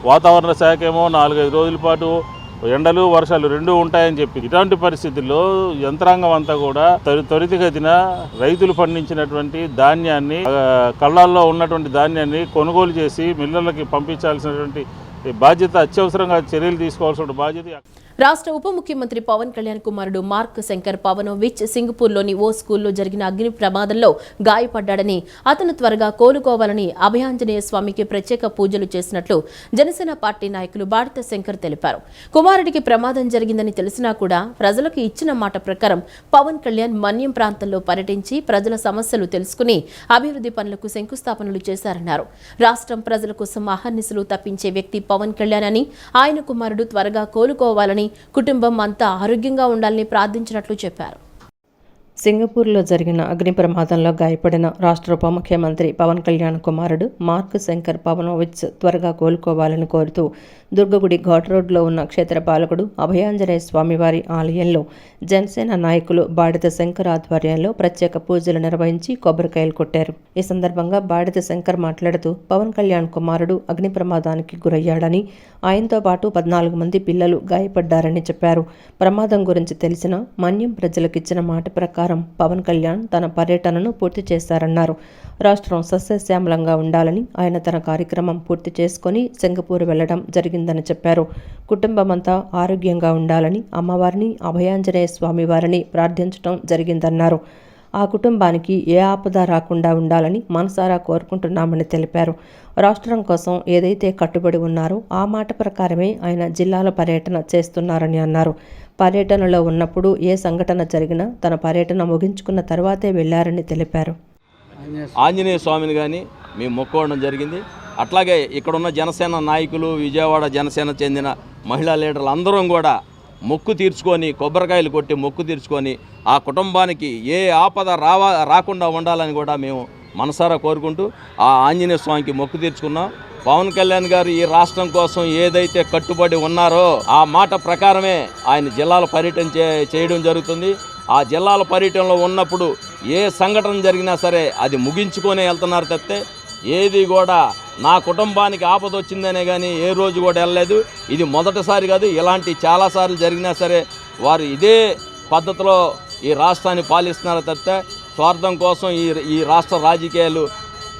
వాతావరణ శాఖ ఏమో 4-5 రోజుల పాటు ఎండలు, వర్షాలు రెండూ ఉంటాయని చెప్పి, ఇలాంటి పరిస్థితుల్లో యంత్రాంగం అంతా కూడా త్వరితగతిన రైతులు పండించినటువంటి ధాన్యాన్ని, కళ్ళాల్లో ఉన్నటువంటి ధాన్యాన్ని కొనుగోలు చేసి మిల్లర్లకి పంపించాల్సినటువంటి బాధ్యత, అత్యవసరంగా చర్యలు తీసుకోవాల్సిన బాధ్యత. రాష్ట్ర ఉప ముఖ్యమంత్రి పవన్ కళ్యాణ్ కుమారుడు మార్క్ శంకర్ పవనోవిచ్ సింగపూర్లోని ఓ స్కూల్లో జరిగిన అగ్ని ప్రమాదంలో గాయపడ్డాడని, అతను త్వరగా కోలుకోవాలని అభయాంజనేయ స్వామికి ప్రత్యేక పూజలు చేసినట్లు జనసేన పార్టీ నాయకులు బాడిత శంకర్ తెలిపారు. కుమారుడికి ప్రమాదం జరిగిందని తెలిసినా కూడా ప్రజలకు ఇచ్చిన మాట ప్రకారం పవన్ కళ్యాణ్ మన్యం ప్రాంతంలో పర్యటించి ప్రజల సమస్యలు తెలుసుకుని అభివృద్ధి పనులకు శంకుస్థాపనలు చేశారన్నారు. రాష్ట్రం ప్రజల కోసం అహర్నిశలు తప్పించే వ్యక్తి పవన్ కళ్యాణ్ అని, ఆయన కుమారుడు త్వరగా కోలుకోవాలని, కుటుంబం అంతా ఆరోగ్యంగా ఉండాలని ప్రార్థించినట్లు చెప్పారు. సింగపూర్లో జరిగిన అగ్ని ప్రమాదంలో గాయపడిన రాష్ట్ర ఉప ముఖ్యమంత్రి పవన్ కళ్యాణ్ కుమారుడు మార్క్ శంకర్ పవనోవిచ్ త్వరగా కోలుకోవాలని కోరుతూ దుర్గగుడి ఘాట్ రోడ్లో ఉన్న క్షేత్రపాలకుడు అభయాంజనేయ స్వామివారి ఆలయంలో జనసేన నాయకులు బాడిత శంకర్ ఆధ్వర్యంలో ప్రత్యేక పూజలు నిర్వహించి కొబ్బరికాయలు కొట్టారు. ఈ సందర్భంగా బాడిత శంకర్ మాట్లాడుతూ పవన్ కళ్యాణ్ కుమారుడు అగ్ని ప్రమాదానికి గురయ్యాడని, ఆయనతో పాటు 14 మంది పిల్లలు గాయపడ్డారని చెప్పారు. ప్రమాదం గురించి తెలిసిన మన్యం ప్రజలకిచ్చిన మాట ప్రకారం పవన్ కళ్యాణ్ తన పర్యటనను పూర్తి చేశారన్నారు. రాష్ట్రం సస్యశ్యామలంగా ఉండాలని ఆయన తన కార్యక్రమం పూర్తి చేసుకుని సింగపూర్ వెళ్లడం జరిగిందని చెప్పారు. కుటుంబమంతా ఆరోగ్యంగా ఉండాలని అమ్మవారిని, అభయాంజనేయ స్వామి వారిని ప్రార్థించడం జరిగిందన్నారు. ఆ కుటుంబానికి ఏ ఆపద రాకుండా ఉండాలని మనసారా కోరుకుంటున్నామని తెలిపారు. రాష్ట్రం కోసం ఏదైతే కట్టుబడి ఉన్నారో ఆ మాట ప్రకారమే ఆయన జిల్లాల పర్యటన చేస్తున్నారని అన్నారు. పర్యటనలో ఉన్నప్పుడు ఏ సంఘటన జరిగినా తన పర్యటన ముగించుకున్న తర్వాతే వెళ్లారని తెలిపారు. ఆంజనేయ స్వామిని కానీ మేము మొక్కోవడం జరిగింది. అట్లాగే ఇక్కడున్న జనసేన నాయకులు, విజయవాడ జనసేన చెందిన మహిళా లీడర్లు అందరం కూడా మొక్కు తీర్చుకొని, కొబ్బరికాయలు కొట్టి మొక్కు తీర్చుకొని ఆ కుటుంబానికి ఏ ఆపద రాకుండా ఉండాలని కూడా మేము మనసారా కోరుకుంటూ ఆ ఆంజనేయ స్వామికి మొక్కు తీర్చుకున్నాం. పవన్ కళ్యాణ్ గారు ఈ రాష్ట్రం కోసం ఏదైతే కట్టుబడి ఉన్నారో ఆ మాట ప్రకారమే ఆయన జిల్లాల పర్యటన చేయడం జరుగుతుంది. ఆ జిల్లాల పర్యటనలో ఉన్నప్పుడు ఏ సంఘటన జరిగినా సరే అది ముగించుకొని వెళ్తున్నారు తప్పితే ఏది కూడా నా కుటుంబానికి ఆపద వచ్చిందనే కానీ ఏ రోజు కూడా వెళ్ళలేదు. ఇది మొదటిసారి కాదు, ఇలాంటి చాలాసార్లు జరిగినా సరే వారు ఇదే పద్ధతిలో ఈ రాష్ట్రాన్ని పాలిస్తున్నారు తప్పితే స్వార్థం కోసం ఈ రాష్ట్ర రాజకీయాలు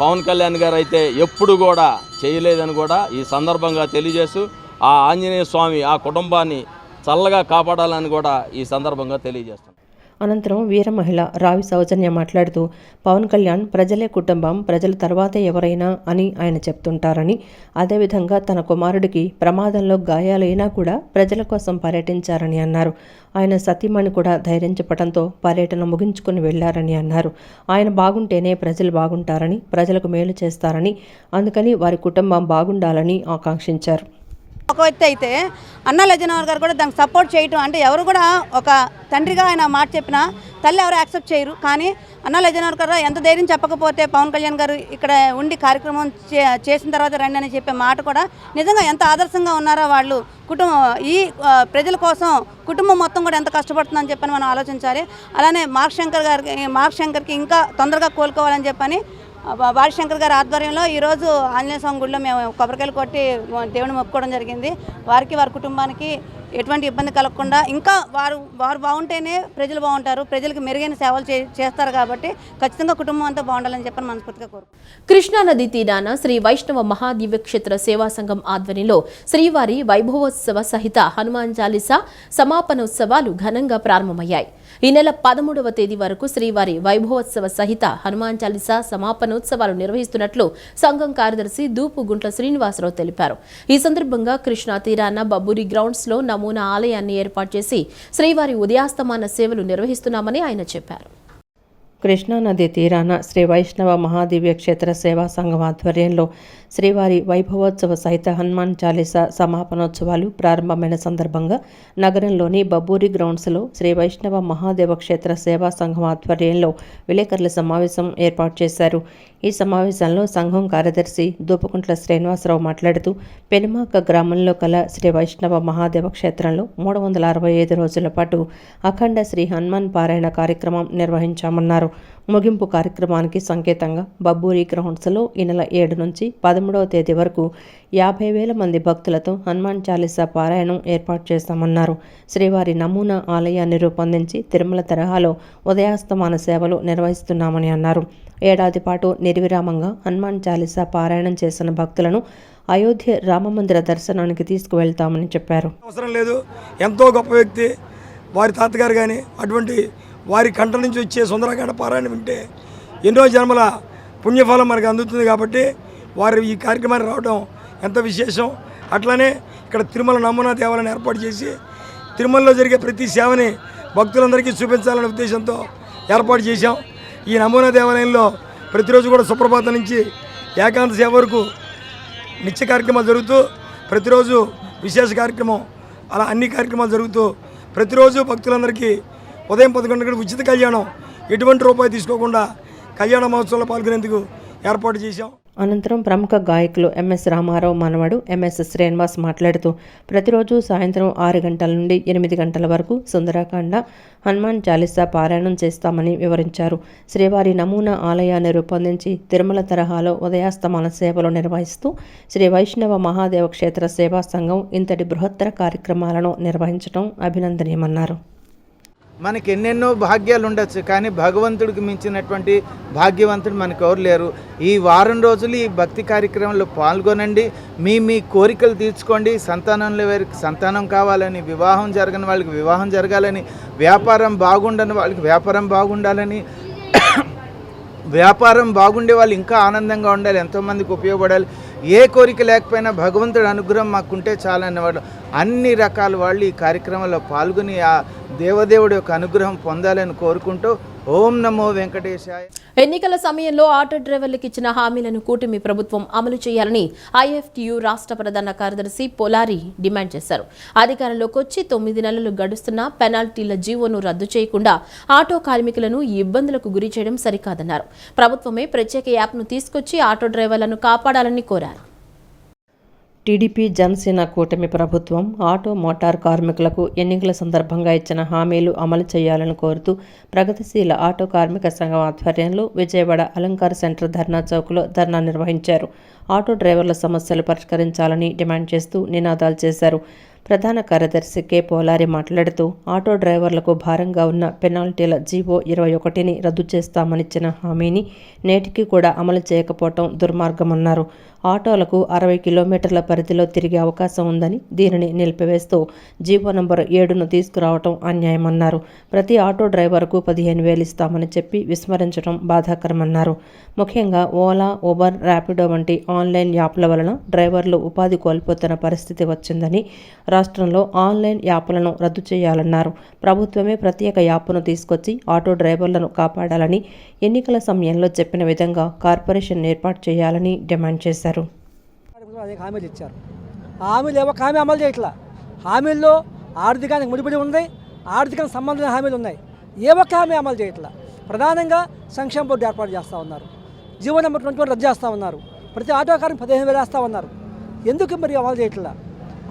పవన్ కళ్యాణ్ గారు అయితే ఎప్పుడు కూడా చేయలేదని కూడా ఈ సందర్భంగా తెలియజేస్తూ ఆ ఆంజనేయ స్వామి ఆ కుటుంబాన్ని చల్లగా కాపాడాలని కూడా ఈ సందర్భంగా తెలియజేస్తాను. అనంతరం వీర మహిళ రావి సౌజన్య మాట్లాడుతూ పవన్ కళ్యాణ్ ప్రజలే కుటుంబం, ప్రజల తర్వాతే ఎవరైనా అని ఆయన చెప్తుంటారని, అదేవిధంగా తన కుమారుడికి ప్రమాదంలో గాయాలైనా కూడా ప్రజల కోసం పర్యటించారని అన్నారు. ఆయన సతీమణి కూడా ధైర్యం చెప్పడంతో పర్యటన ముగించుకుని వెళ్లారని అన్నారు. ఆయన బాగుంటేనే ప్రజలు బాగుంటారని, ప్రజలకు మేలు చేస్తారని, అందుకని వారి కుటుంబం బాగుండాలని ఆకాంక్షించారు. ఒక వ్యక్తి అయితే అన్నా లజనవర్ గారు కూడా దానికి సపోర్ట్ చేయటం అంటే ఎవరు కూడా ఒక తండ్రిగా ఆయన మాట చెప్పినా తల్లి ఎవరు యాక్సెప్ట్ చేయరు. కానీ అన్నా లజనవర్ గారు ఎంత ధైర్యం చెప్పకపోతే పవన్ కళ్యాణ్ గారు ఇక్కడ ఉండి కార్యక్రమం చేసిన తర్వాత రండి అని చెప్పే మాట కూడా నిజంగా ఎంత ఆదర్శంగా ఉన్నారో వాళ్ళు ఈ ప్రజల కోసం కుటుంబం మొత్తం కూడా ఎంత కష్టపడుతుందని చెప్పని మనం ఆలోచించాలి. అలానే మార్క్ శంకర్కి ఇంకా తొందరగా కోలుకోవాలని చెప్పని వారిశంకర్ గారి ఆధ్వర్యంలో ఈరోజు ఆంజనేయ స్వామి గుడిలో మేము కొబ్బరికాయలు కొట్టి దేవుని మొక్కుకోవడం జరిగింది. వారికి వారి కుటుంబానికి ఎటువంటి ఇబ్బంది కలగకుండా ఇంకా వారు బాగుంటేనే ప్రజలు బాగుంటారు, ప్రజలకు మెరుగైన సేవలు చేస్తారు. కాబట్టి ఖచ్చితంగా కుటుంబం అంతా బాగుండాలని చెప్పని మనస్ఫూర్తిగా కోరుకుంటున్నాను. కృష్ణానది తీరాన శ్రీ వైష్ణవ మహాదివ్యక్షేత్ర సేవా సంఘం ఆధ్వర్యంలో శ్రీవారి వైభవోత్సవ సహిత హనుమాన్ చాలీసా సమాపనోత్సవాలు ఘనంగా ప్రారంభమయ్యాయి. ఈ నెల 13వ తేదీ వరకు శ్రీవారి వైభవోత్సవ సహిత హనుమాన్ చాలీసా సమాపనోత్సవాలు నిర్వహిస్తున్నట్లు సంఘం కార్యదర్శి దూపు గుంట్ల శ్రీనివాసరావు తెలిపారు. ఈ సందర్భంగా కృష్ణా తీరాన బబ్బూరి గ్రౌండ్స్ లో నమూనా ఆలయాన్ని ఏర్పాటు చేసి శ్రీవారి ఉదయాస్తమాన సేవలు నిర్వహిస్తున్నామని ఆయన చెప్పారు. కృష్ణానది తీరాన శ్రీ వైష్ణవ మహాదివ్య క్షేత్ర సేవా సంఘం ఆధ్వర్యంలో శ్రీవారి వైభవోత్సవ సహిత హనుమాన్ చాలీసా సమాపనోత్సవాలు ప్రారంభమైన సందర్భంగా నగరంలోని బబ్బూరి గ్రౌండ్స్లో శ్రీ వైష్ణవ మహాదేవ క్షేత్ర సేవా సంఘం ఆధ్వర్యంలో విలేకరుల సమావేశం ఏర్పాటు చేశారు. ఈ సమావేశంలో సంఘం కార్యదర్శి దూపకుంట్ల శ్రీనివాసరావు మాట్లాడుతూ పెనుమాక గ్రామంలో కల శ్రీ వైష్ణవ మహాదేవ క్షేత్రంలో 365 రోజుల పాటు అఖండ శ్రీ హనుమాన్ పారాయణ కార్యక్రమం నిర్వహించామన్నారు. ముగింపు కార్యక్రమానికి సంకేతంగా బబ్బూరి గ్రౌండ్స్లో ఈ నెల 7 నుంచి 13వ తేదీ వరకు 50,000 మంది భక్తులతో హనుమాన్ చాలీసా పారాయణం ఏర్పాటు చేస్తామన్నారు. శ్రీవారి నమూనా ఆలయాన్ని రూపొందించి తిరుమల తరహాలో ఉదయాస్తమాన సేవలు నిర్వహిస్తున్నామని అన్నారు. ఏడాది పాటు నిర్విరామంగా హనుమాన్ చాలీసా పారాయణం చేసిన భక్తులను అయోధ్య రామమందిర దర్శనానికి తీసుకువెళ్తామని చెప్పారు. అవసరం లేదు, ఎంతో గొప్ప వ్యక్తి వారి తాతగారు కానీ అటువంటి వారి కంట నుంచి వచ్చే సుందరకాండ పారాయణ వింటే ఎన్నో జన్మల పుణ్యఫలం మనకు అందుతుంది. కాబట్టి వారు ఈ కార్యక్రమానికి రావడం ఎంత విశేషం. అట్లానే ఇక్కడ తిరుమల నమూనా దేవాలయాన్ని ఏర్పాటు చేసి తిరుమలలో జరిగే ప్రతి సేవని భక్తులందరికీ చూపించాలనే ఉద్దేశంతో ఏర్పాటు చేశాం. ఈ నమూనా దేవాలయంలో ప్రతిరోజు కూడా సుప్రభాతం నుంచి ఏకాంత సేవ వరకు నిత్య కార్యక్రమాలు జరుగుతూ ప్రతిరోజు విశేష కార్యక్రమం అలా అన్ని కార్యక్రమాలు జరుగుతూ ప్రతిరోజు భక్తులందరికీ ఉదయం 11 గంటలకు ఉచిత కళ్యాణం ఎటువంటి రూపాయి తీసుకోకుండా కళ్యాణ మహోత్సవంలో పాల్గొనేందుకు ఏర్పాటు చేశాం. అనంతరం ప్రముఖ గాయకులు ఎంఎస్ రామారావు మనవడు ఎంఎస్ శ్రీనివాస్ మాట్లాడుతూ ప్రతిరోజు సాయంత్రం 6 గంటల నుండి 8 గంటల వరకు సుందరకాండ హనుమాన్ చాలీసా పారాయణం చేస్తామని వివరించారు. శ్రీవారి నమూనా ఆలయాన్ని రూపొందించి తిరుమల తరహాలో ఉదయాస్తమాన సేవలు నిర్వహిస్తూ శ్రీ వైష్ణవ మహాదేవ క్షేత్ర సేవా సంఘం ఇంతటి బృహత్తర కార్యక్రమాలను నిర్వహించడం అభినందనీయమన్నారు. మనకి ఎన్నెన్నో భాగ్యాలు ఉండొచ్చు, కానీ భగవంతుడికి మించినటువంటి భాగ్యవంతుడు మనకు ఎవరు లేరు. ఈ వారం రోజులు ఈ భక్తి కార్యక్రమంలో పాల్గొనండి. మీ కోరికలు తీర్చుకోండి. సంతానంలో వారికి సంతానం కావాలని, వివాహం జరగని వాళ్ళకి వివాహం జరగాలని, వ్యాపారం బాగుండని వాళ్ళకి వ్యాపారం బాగుండాలని, వ్యాపారం బాగుండే వాళ్ళు ఇంకా ఆనందంగా ఉండాలి, ఎంతోమందికి ఉపయోగపడాలి. ఏ కోరిక లేకపోయినా భగవంతుడి అనుగ్రహం మాకుంటే చాలనేవాడు. అన్ని రకాల వాళ్ళు ఈ కార్యక్రమంలో పాల్గొని ఆ దేవదేవుడి యొక్క అనుగ్రహం పొందాలని కోరుకుంటూ ఓం నమో వెంకటేశాయ. ఎన్నికల సమయంలో ఆటో డ్రైవర్లకు ఇచ్చిన హామీలను కూటమి ప్రభుత్వం అమలు చేయాలని ఐఎఫ్టియు రాష్ట్ర ప్రధాన కార్యదర్శి పొలారి డిమాండ్ చేశారు. అధికారంలోకి వచ్చి 9 నెలలు గడుస్తున్నా పెనాల్టీల జీవోను రద్దు చేయకుండా ఆటో కార్మికులను ఇబ్బందులకు గురి చేయడం సరికాదన్నారు. ప్రభుత్వమే ప్రత్యేక యాప్ను తీసుకొచ్చి ఆటో డ్రైవర్లను కాపాడాలని కోరారు. టీడీపీ జనసేన కూటమి ప్రభుత్వం ఆటో మోటార్ కార్మికులకు ఎన్నికల సందర్భంగా ఇచ్చిన హామీలు అమలు చేయాలని కోరుతూ ప్రగతిశీల ఆటో కార్మిక సంఘం ఆధ్వర్యంలో విజయవాడ అలంకార్ సెంటర్ ధర్నా చౌక్లో ధర్నా నిర్వహించారు. ఆటో డ్రైవర్ల సమస్యలు పరిష్కరించాలని డిమాండ్ చేస్తూ నినాదాలు చేశారు. ప్రధాన కార్యదర్శి కె పోలారి మాట్లాడుతూ ఆటో డ్రైవర్లకు భారంగా ఉన్న పెనాల్టీల జీవో 21ని రద్దు చేస్తామనిచ్చిన హామీని నేటికి కూడా అమలు చేయకపోవటం దుర్మార్గమన్నారు. ఆటోలకు 60 కిలోమీటర్ల పరిధిలో తిరిగే అవకాశం ఉందని దీనిని నిలిపివేస్తూ జీవో నంబర్ 7ను తీసుకురావటం అన్యాయమన్నారు. ప్రతి ఆటో డ్రైవర్కు 15,000 ఇస్తామని చెప్పి విస్మరించడం బాధాకరమన్నారు. ముఖ్యంగా ఓలా, ఉబర్, ర్యాపిడో వంటి ఆన్లైన్ యాప్ల వలన డ్రైవర్లు ఉపాధి కోల్పోతున్న పరిస్థితి వచ్చిందని, రాష్ట్రంలో ఆన్లైన్ యాప్లను రద్దు చేయాలన్నారు. ప్రభుత్వమే ప్రత్యేక యాప్ను తీసుకొచ్చి ఆటో డ్రైవర్లను కాపాడాలని, ఎన్నికల సమయంలో చెప్పిన విధంగా కార్పొరేషన్ ఏర్పాటు చేయాలని డిమాండ్ చేశారు. అనేక హామీలు ఇచ్చారు. హామీలు ఏవో హామీ అమలు చేయట్లా. హామీల్లో ఆర్థికానికి ముడిపడి ఉంది, ఆర్థికానికి సంబంధించిన హామీలు ఉన్నాయి. ఏ ఒక్క హామీ అమలు చేయట్లా. ప్రధానంగా సంక్షేమ బోర్డు ఏర్పాటు చేస్తూ ఉన్నారు. జీవో నెంబర్ 21 రద్దు చేస్తూ ఉన్నారు. ప్రతి ఆటోకారునికి 15,000 వేస్తూ ఉన్నారు. ఎందుకు మరి అమలు చేయట్లా?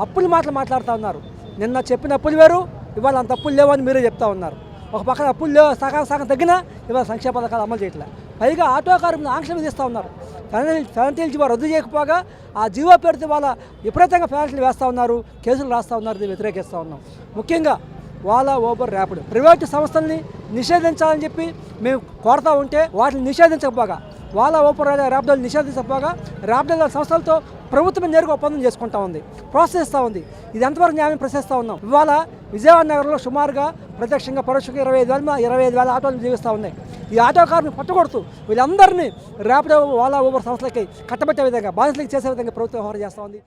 అప్పుల మాటలు మాట్లాడుతూ ఉన్నారు. నిన్న చెప్పిన అప్పులు వేరు, ఇవాళ అంత అప్పులు లేవని మీరే చెప్తా ఉన్నారు. ఒక పక్కన అప్పులు లేవు, సగం తగ్గినా ఇవాళ సంక్షేమ పథకాలు అమలు చేయట్లా. పైగా ఆటోకారులను ఆంక్షలు విధిస్తూ ఉన్నారు. పెనాల్టీలు జీవో రద్దు చేయకపోగా ఆ జీవో పేరుతో వాళ్ళ విపరీతంగా పెనాల్టీలు వేస్తూ ఉన్నారు, కేసులు రాస్తూ ఉన్నారు. దీన్ని వ్యతిరేకిస్తూ ఉన్నాం. ముఖ్యంగా ఓలా, ఊబర్, ర్యాపిడో ప్రైవేటు సంస్థల్ని నిషేధించాలని చెప్పి మేము కోరుతూ ఉంటే వాటిని నిషేధించకపోగా, ఓలా, ఊబర్, ర్యాపిడోలు నిషేధించకపోగా ర్యాపిడో సంస్థలతో ప్రభుత్వం నేరుగా ఒప్పందం చేసుకుంటా ఉంది, ప్రోత్సహిస్తూ ఉంది. ఇది ఎంతవరకు న్యాయం ప్రశ్నిస్తూ ఉన్నాం. ఇవాళ విజయవాడ నగరంలో సుమారుగా ప్రత్యక్షంగా పరోక్షంగా 25,000 ఆటోలు జీవిస్తూ ఉన్నాయి. ఈ ఆటోకారుని పట్టుకొడుతూ వీళ్ళందరినీ ర్యాపిడో, ఓలా, ఊబర్ సంస్థలకి కట్టబెట్టే విధంగా, బాధితులకి చేసే విధంగా ప్రభుత్వం వ్యవహారం చేస్తూ ఉంది.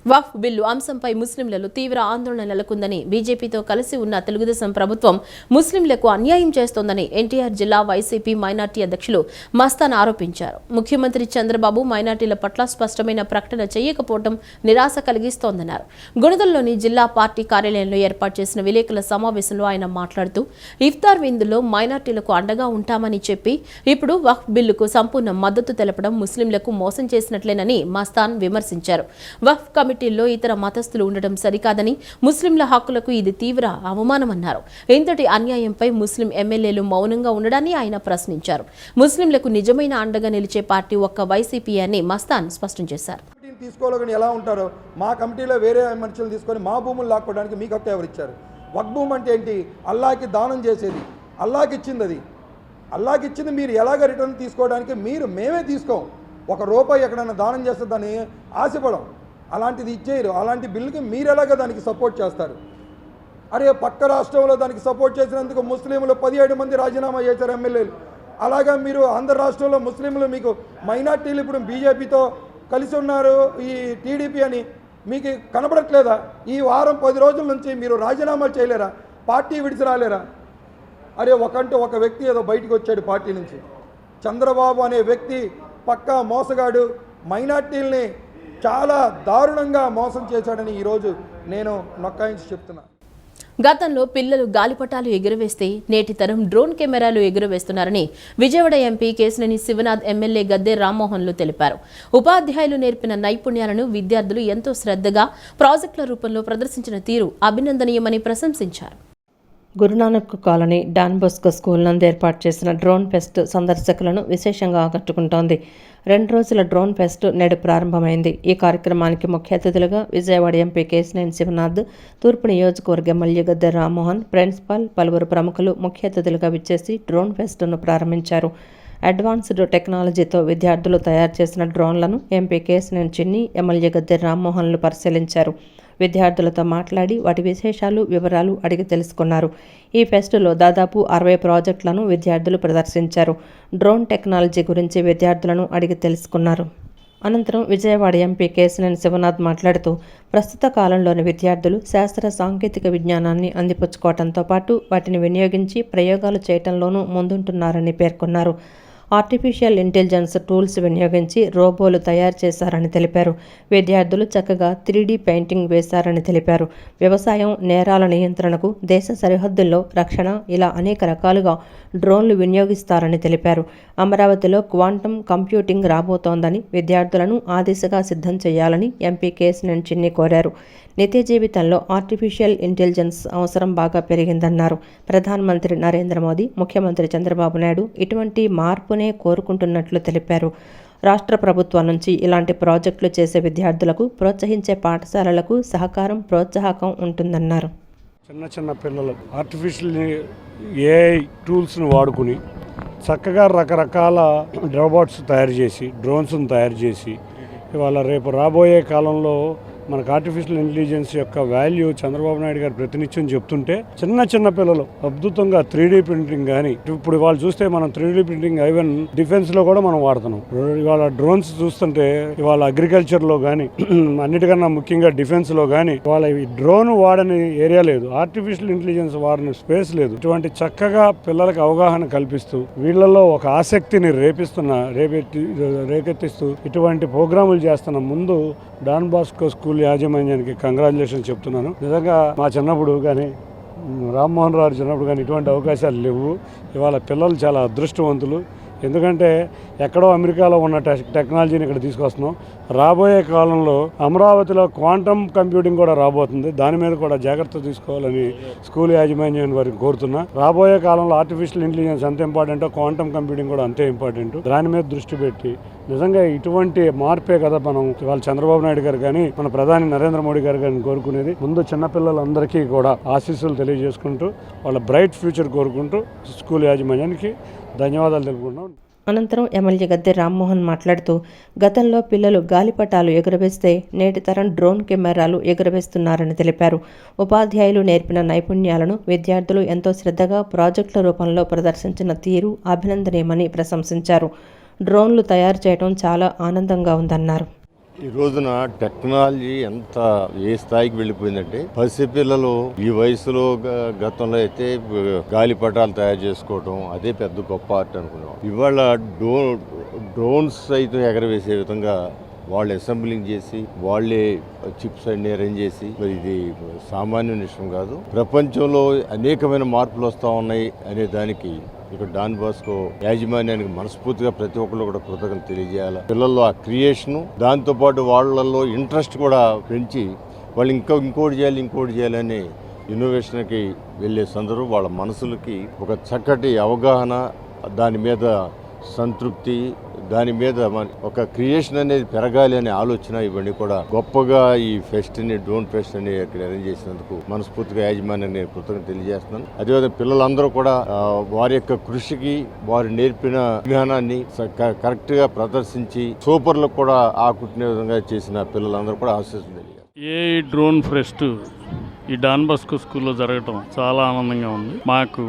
వక్ఫ్ బిల్లు అంశంపై ముస్లింలలో తీవ్ర ఆందోళన నెలకొందని, బీజేపీతో కలిసి ఉన్న తెలుగుదేశం ప్రభుత్వం ముస్లింలకు అన్యాయం చేస్తోందని ఎన్టీఆర్ జిల్లా వైసీపీ మైనార్టీ అధ్యక్షులు మస్తాన్ ఆరోపించారు. ముఖ్యమంత్రి చంద్రబాబు మైనార్టీల పట్ల స్పష్టమైన ప్రకటన చేయకపోవడం నిరాశ కలిగిస్తోందన్నారు. గుణదల్లోని జిల్లా పార్టీ కార్యాలయంలో ఏర్పాటు చేసిన విలేకరుల సమావేశంలో ఆయన మాట్లాడుతూ, ఇఫ్తార్ విందులో మైనార్టీలకు అండగా ఉంటామని చెప్పి ఇప్పుడు వక్ఫ్ బిల్లుకు సంపూర్ణ మద్దతు తెలపడం ముస్లింలకు మోసం చేసినట్లేనని మస్తాన్ విమర్శించారు. వక్ఫ్ కమిటీల్లో ఇతర మతస్థులు ఉండడం సరికాదని, ముస్లింల హక్కులకు ఇది తీవ్ర అవమానమన్నారు. ఇంతటి అన్యాయంపై ముస్లిం ఎమ్మెల్యేలు మౌనంగా ఉండడాన్ని ఆయన ప్రశ్నించారు. ముస్లింలకు నిజమైన అండగా నిలిచే పార్టీ ఒక్క వైసీపీ అని మస్తాన్ స్పష్టం చేశారు. తీసుకోవాలని ఎలా ఉంటారో మా కమిటీలో వేరే మనుషులు తీసుకొని మా భూములు లాక్కోవడానికి మీకు హక్కు ఎవరు ఇచ్చారు? వక్ఫ్ భూమి అంటే ఏంటి? అల్లాకి దానం చేసేది, అల్లాకి ఇచ్చింది. అది అల్లాకి ఇచ్చింది మీరు ఎలాగ రిటర్న్ తీసుకోవడానికి మేమే తీసుకోం. ₹1 ఎక్కడైనా దానం చేస్తే దాన్ని ఆశపడం. అలాంటిది ఇచ్చేయరు. అలాంటి బిల్లుకి మీరు ఎలాగ దానికి సపోర్ట్ చేస్తారు? అరే పక్క రాష్ట్రంలో దానికి సపోర్ట్ చేసినందుకు ముస్లింలు 17 మంది రాజీనామా చేశారు ఎమ్మెల్యేలు. అలాగా మీరు ఆంధ్ర రాష్ట్రంలో ముస్లింలు మీకు మైనార్టీలు ఇప్పుడు బీజేపీతో కలిసి ఉన్నారు, ఈ టీడీపీ అని మీకు కనబడట్లేదా? ఈ వారం 10 రోజుల నుంచి మీరు రాజీనామాలు చేయలేరా? పార్టీ విడిచి రాలేరా? అరే ఒక వ్యక్తి ఏదో బయటకు వచ్చాడు పార్టీ నుంచి. చంద్రబాబు అనే వ్యక్తి పక్కా మోసగాడు, మైనార్టీల్ని చాలా దారుణంగా మోసం చేశాడని ఈరోజు నేను నొక్కాయించి చెప్తున్నా. గతంలో పిల్లలు గాలిపటాలు ఎగురవేస్తే నేటి తరం డ్రోన్ కెమెరాలు ఎగురవేస్తున్నారని విజయవాడ ఎంపీ కేశినేని శివనాథ్, ఎమ్మెల్యే గద్దె రామ్మోహన్లు తెలిపారు. ఉపాధ్యాయులు నేర్పిన నైపుణ్యాలను విద్యార్థులు ఎంతో శ్రద్ధగా ప్రాజెక్టుల రూపంలో ప్రదర్శించిన తీరు అభినందనీయమని ప్రశంసించారు. Guru Nanak colony Don Bosco school నందు ఏర్పాటు చేసిన డ్రోన్ ఫెస్ట్ సందర్శకులను విశేషంగా ఆకట్టుకుంటోంది. 2 రోజుల డ్రోన్ ఫెస్ట్ నేడు ప్రారంభమైంది. ఈ కార్యక్రమానికి ముఖ్య అతిథులుగా విజయవాడ ఎంపీ కేశినేని శివనాథ్, తూర్పు నియోజకవర్గ ఎమ్మెల్యే గద్దె రామ్మోహన్, ప్రిన్సిపాల్, పలువురు ప్రముఖులు ముఖ్య అతిథులుగా విచ్చేసి డ్రోన్ ఫెస్ట్ను ప్రారంభించారు. అడ్వాన్స్డ్ టెక్నాలజీతో విద్యార్థులు తయారు చేసిన డ్రోన్లను ఎంపీ కేశినేని చిన్ని, ఎమ్మెల్యే గద్దె రామ్మోహన్లు పరిశీలించారు. విద్యార్థులతో మాట్లాడి వాటి విశేషాలు, వివరాలు అడిగి తెలుసుకున్నారు. ఈ ఫెస్టులో దాదాపు 60 ప్రాజెక్టులను విద్యార్థులు ప్రదర్శించారు. డ్రోన్ టెక్నాలజీ గురించి విద్యార్థులను అడిగి తెలుసుకున్నారు. అనంతరం విజయవాడ ఎంపీ కేశినేని శివనాథ్ మాట్లాడుతూ, ప్రస్తుత కాలంలోని విద్యార్థులు శాస్త్ర సాంకేతిక విజ్ఞానాన్ని అందిపుచ్చుకోవడంతో పాటు వాటిని వినియోగించి ప్రయోగాలు చేయటంలోనూ ముందుంటున్నారని పేర్కొన్నారు. ఆర్టిఫిషియల్ ఇంటెలిజెన్స్ టూల్స్ వినియోగించి రోబోలు తయారు చేశారని తెలిపారు. విద్యార్థులు చక్కగా 3D పెయింటింగ్ వేశారని తెలిపారు. వ్యవసాయం, నేరాల నియంత్రణకు, దేశ సరిహద్దుల్లో రక్షణ, ఇలా అనేక రకాలుగా డ్రోన్లు వినియోగిస్తారని తెలిపారు. అమరావతిలో క్వాంటమ్ కంప్యూటింగ్ రాబోతోందని విద్యార్థులను ఆ దిశగా సిద్ధం చేయాలని ఎంపీ కేశినేని చిన్ని కోరారు. నిత్య జీవితంలో ఆర్టిఫిషియల్ ఇంటెలిజెన్స్ అవసరం బాగా పెరిగిందన్నారు. ప్రధానమంత్రి నరేంద్ర మోదీ, ముఖ్యమంత్రి చంద్రబాబు నాయుడు ఇటువంటి మార్పునే కోరుకుంటున్నట్లు తెలిపారు. రాష్ట్ర ప్రభుత్వం నుంచి ఇలాంటి ప్రాజెక్టులు చేసే విద్యార్థులకు ప్రోత్సహించే పాఠశాలలకు సహకారం ప్రోత్సాహకం ఉంటుందన్నారు. చిన్న చిన్న పిల్లలు ఆర్టిఫిషియల్ ఏఐ టూల్స్ను వాడుకుని చక్కగా రకరకాల రోబోట్స్ తయారు చేసి డ్రోన్స్ను తయారు చేసి ఇవాళ రేపు రాబోయే కాలంలో మనకు ఆర్టిఫిషియల్ ఇంటెలిజెన్స్ యొక్క వాల్యూ చంద్రబాబు నాయుడు గారు ప్రతినిత్యం చెప్తుంటే చిన్న చిన్న పిల్లలు అద్భుతంగా 3D ప్రింటింగ్ కానీ ఇప్పుడు ఇవాళ చూస్తే మనం 3D ప్రింటింగ్ ఈవెన్ డిఫెన్స్లో కూడా మనం వాడుతున్నాం. ఇవాళ డ్రోన్స్ చూస్తుంటే ఇవాళ అగ్రికల్చర్లో కానీ అన్నిటికన్నా ముఖ్యంగా డిఫెన్స్లో కానీ ఇవాళ ఈ డ్రోన్ వాడని ఏరియా లేదు, ఆర్టిఫిషియల్ ఇంటెలిజెన్స్ వాడని స్పేస్ లేదు. ఇటువంటి చక్కగా పిల్లలకు అవగాహన కల్పిస్తూ వీళ్ళల్లో ఒక ఆసక్తిని రేకెత్తిస్తూ ఇటువంటి ప్రోగ్రాములు చేస్తున్న ముందు డాన్ బాస్కో స్కూల్ యాజమాన్యానికి కంగ్రాచులేషన్ చెప్తున్నాను. నిజంగా మా చిన్నప్పుడు కానీ రామ్మోహన్ రావు చిన్నప్పుడు కానీ ఇటువంటి అవకాశాలు లేవు. ఇవాళ పిల్లలు చాలా అదృష్టవంతులు. ఎందుకంటే ఎక్కడో అమెరికాలో ఉన్న టెక్నాలజీని ఇక్కడ తీసుకొస్తున్నాం. రాబోయే కాలంలో అమరావతిలో క్వాంటమ్ కంప్యూటింగ్ కూడా రాబోతుంది. దాని మీద కూడా జాగ్రత్త తీసుకోవాలని స్కూల్ యాజమాన్యాన్ని వారికి కోరుతున్నా. రాబోయే కాలంలో ఆర్టిఫిషియల్ ఇంటెలిజెన్స్ ఎంత ఇంపార్టెంటో క్వాంటమ్ కంప్యూటింగ్ కూడా అంతే ఇంపార్టెంట్. దాని మీద దృష్టి పెట్టి నిజంగా ఇటువంటి మార్పే కదా మనం ఇవాళ చంద్రబాబు నాయుడు గారు కానీ మన ప్రధాని నరేంద్ర మోడీ గారు కానీ కోరుకునేది. ముందు చిన్నపిల్లలందరికీ కూడా ఆశీస్సులు తెలియజేసుకుంటూ వాళ్ళ బ్రైట్ ఫ్యూచర్ కోరుకుంటూ స్కూల్ యాజమాన్యానికి ధన్యవాదాలు తెలుపుకుంటున్నాం. అనంతరం ఎమ్మెల్యే గద్దె రామ్మోహన్ మాట్లాడుతూ గతంలో పిల్లలు గాలిపటాలు ఎగురవేస్తే నేటి తరం డ్రోన్ కెమెరాలు ఎగురవేస్తున్నారని తెలిపారు. ఉపాధ్యాయులు నేర్పిన నైపుణ్యాలను విద్యార్థులు ఎంతో శ్రద్ధగా ప్రాజెక్టుల రూపంలో ప్రదర్శించిన తీరు అభినందనీయమని ప్రశంసించారు. డ్రోన్లు తయారు చేయడం చాలా ఆనందంగా ఉందన్నారు. ఈ రోజున టెక్నాలజీ ఎంత ఏ స్థాయికి వెళ్ళిపోయిందంటే పసిపిల్లలు ఈ వయసులో గతంలో అయితే గాలిపటాలు తయారు చేసుకోవడం అదే పెద్ద గొప్ప ఆర్ట్ అనుకున్నాం. ఇవాళ డ్రోన్స్ సైతం ఎగరవేసే విధంగా వాళ్ళు అసెంబ్లింగ్ చేసి వాళ్ళే చిప్స్ అన్ని అరేంజ్ చేసి మరి ఇది సామాన్య విషయం కాదు. ప్రపంచంలో అనేకమైన మార్పులు వస్తూ ఉన్నాయి అనే దానికి ఇక్కడ డాన్ బాస్కో యాజమాన్యానికి మనస్ఫూర్తిగా ప్రతి ఒక్కళ్ళు కూడా కృతజ్ఞతలు తెలియజేయాలి. పిల్లల్లో ఆ క్రియేషను దాంతోపాటు వాళ్ళల్లో ఇంట్రెస్ట్ కూడా పెంచి వాళ్ళు ఇంకోటి చేయాలని ఇన్నోవేషన్కి వెళ్ళే సందర్భం వాళ్ళ మనసులకి ఒక చక్కటి అవగాహన, దాని మీద సంతృప్తి, దాని మీద ఒక క్రియేషన్ అనేది పెరగాలి అనే ఆలోచన ఇవన్నీ కూడా గొప్పగా ఈ ఫెస్ట్ని డ్రోన్ ఫెస్ట్ అని ఇక్కడ అరేంజ్ చేసినందుకు మనస్ఫూర్తిగా యాజమాన్యాన్ని కృతజ్ఞత తెలియజేస్తున్నాను. అదేవిధంగా పిల్లలందరూ కూడా వారి యొక్క కృషికి వారు నేర్పిన జ్ఞానాన్ని కరెక్ట్గా ప్రదర్శించి సూపర్లకు కూడా ఆకుట్టిన విధంగా చేసిన పిల్లలందరూ కూడా ఆశిస్తుంది. ఏ డ్రోన్ ఫెస్ట్ ఈ డాన్ బాస్కో స్కూల్లో జరగటం చాలా ఆనందంగా ఉంది. మాకు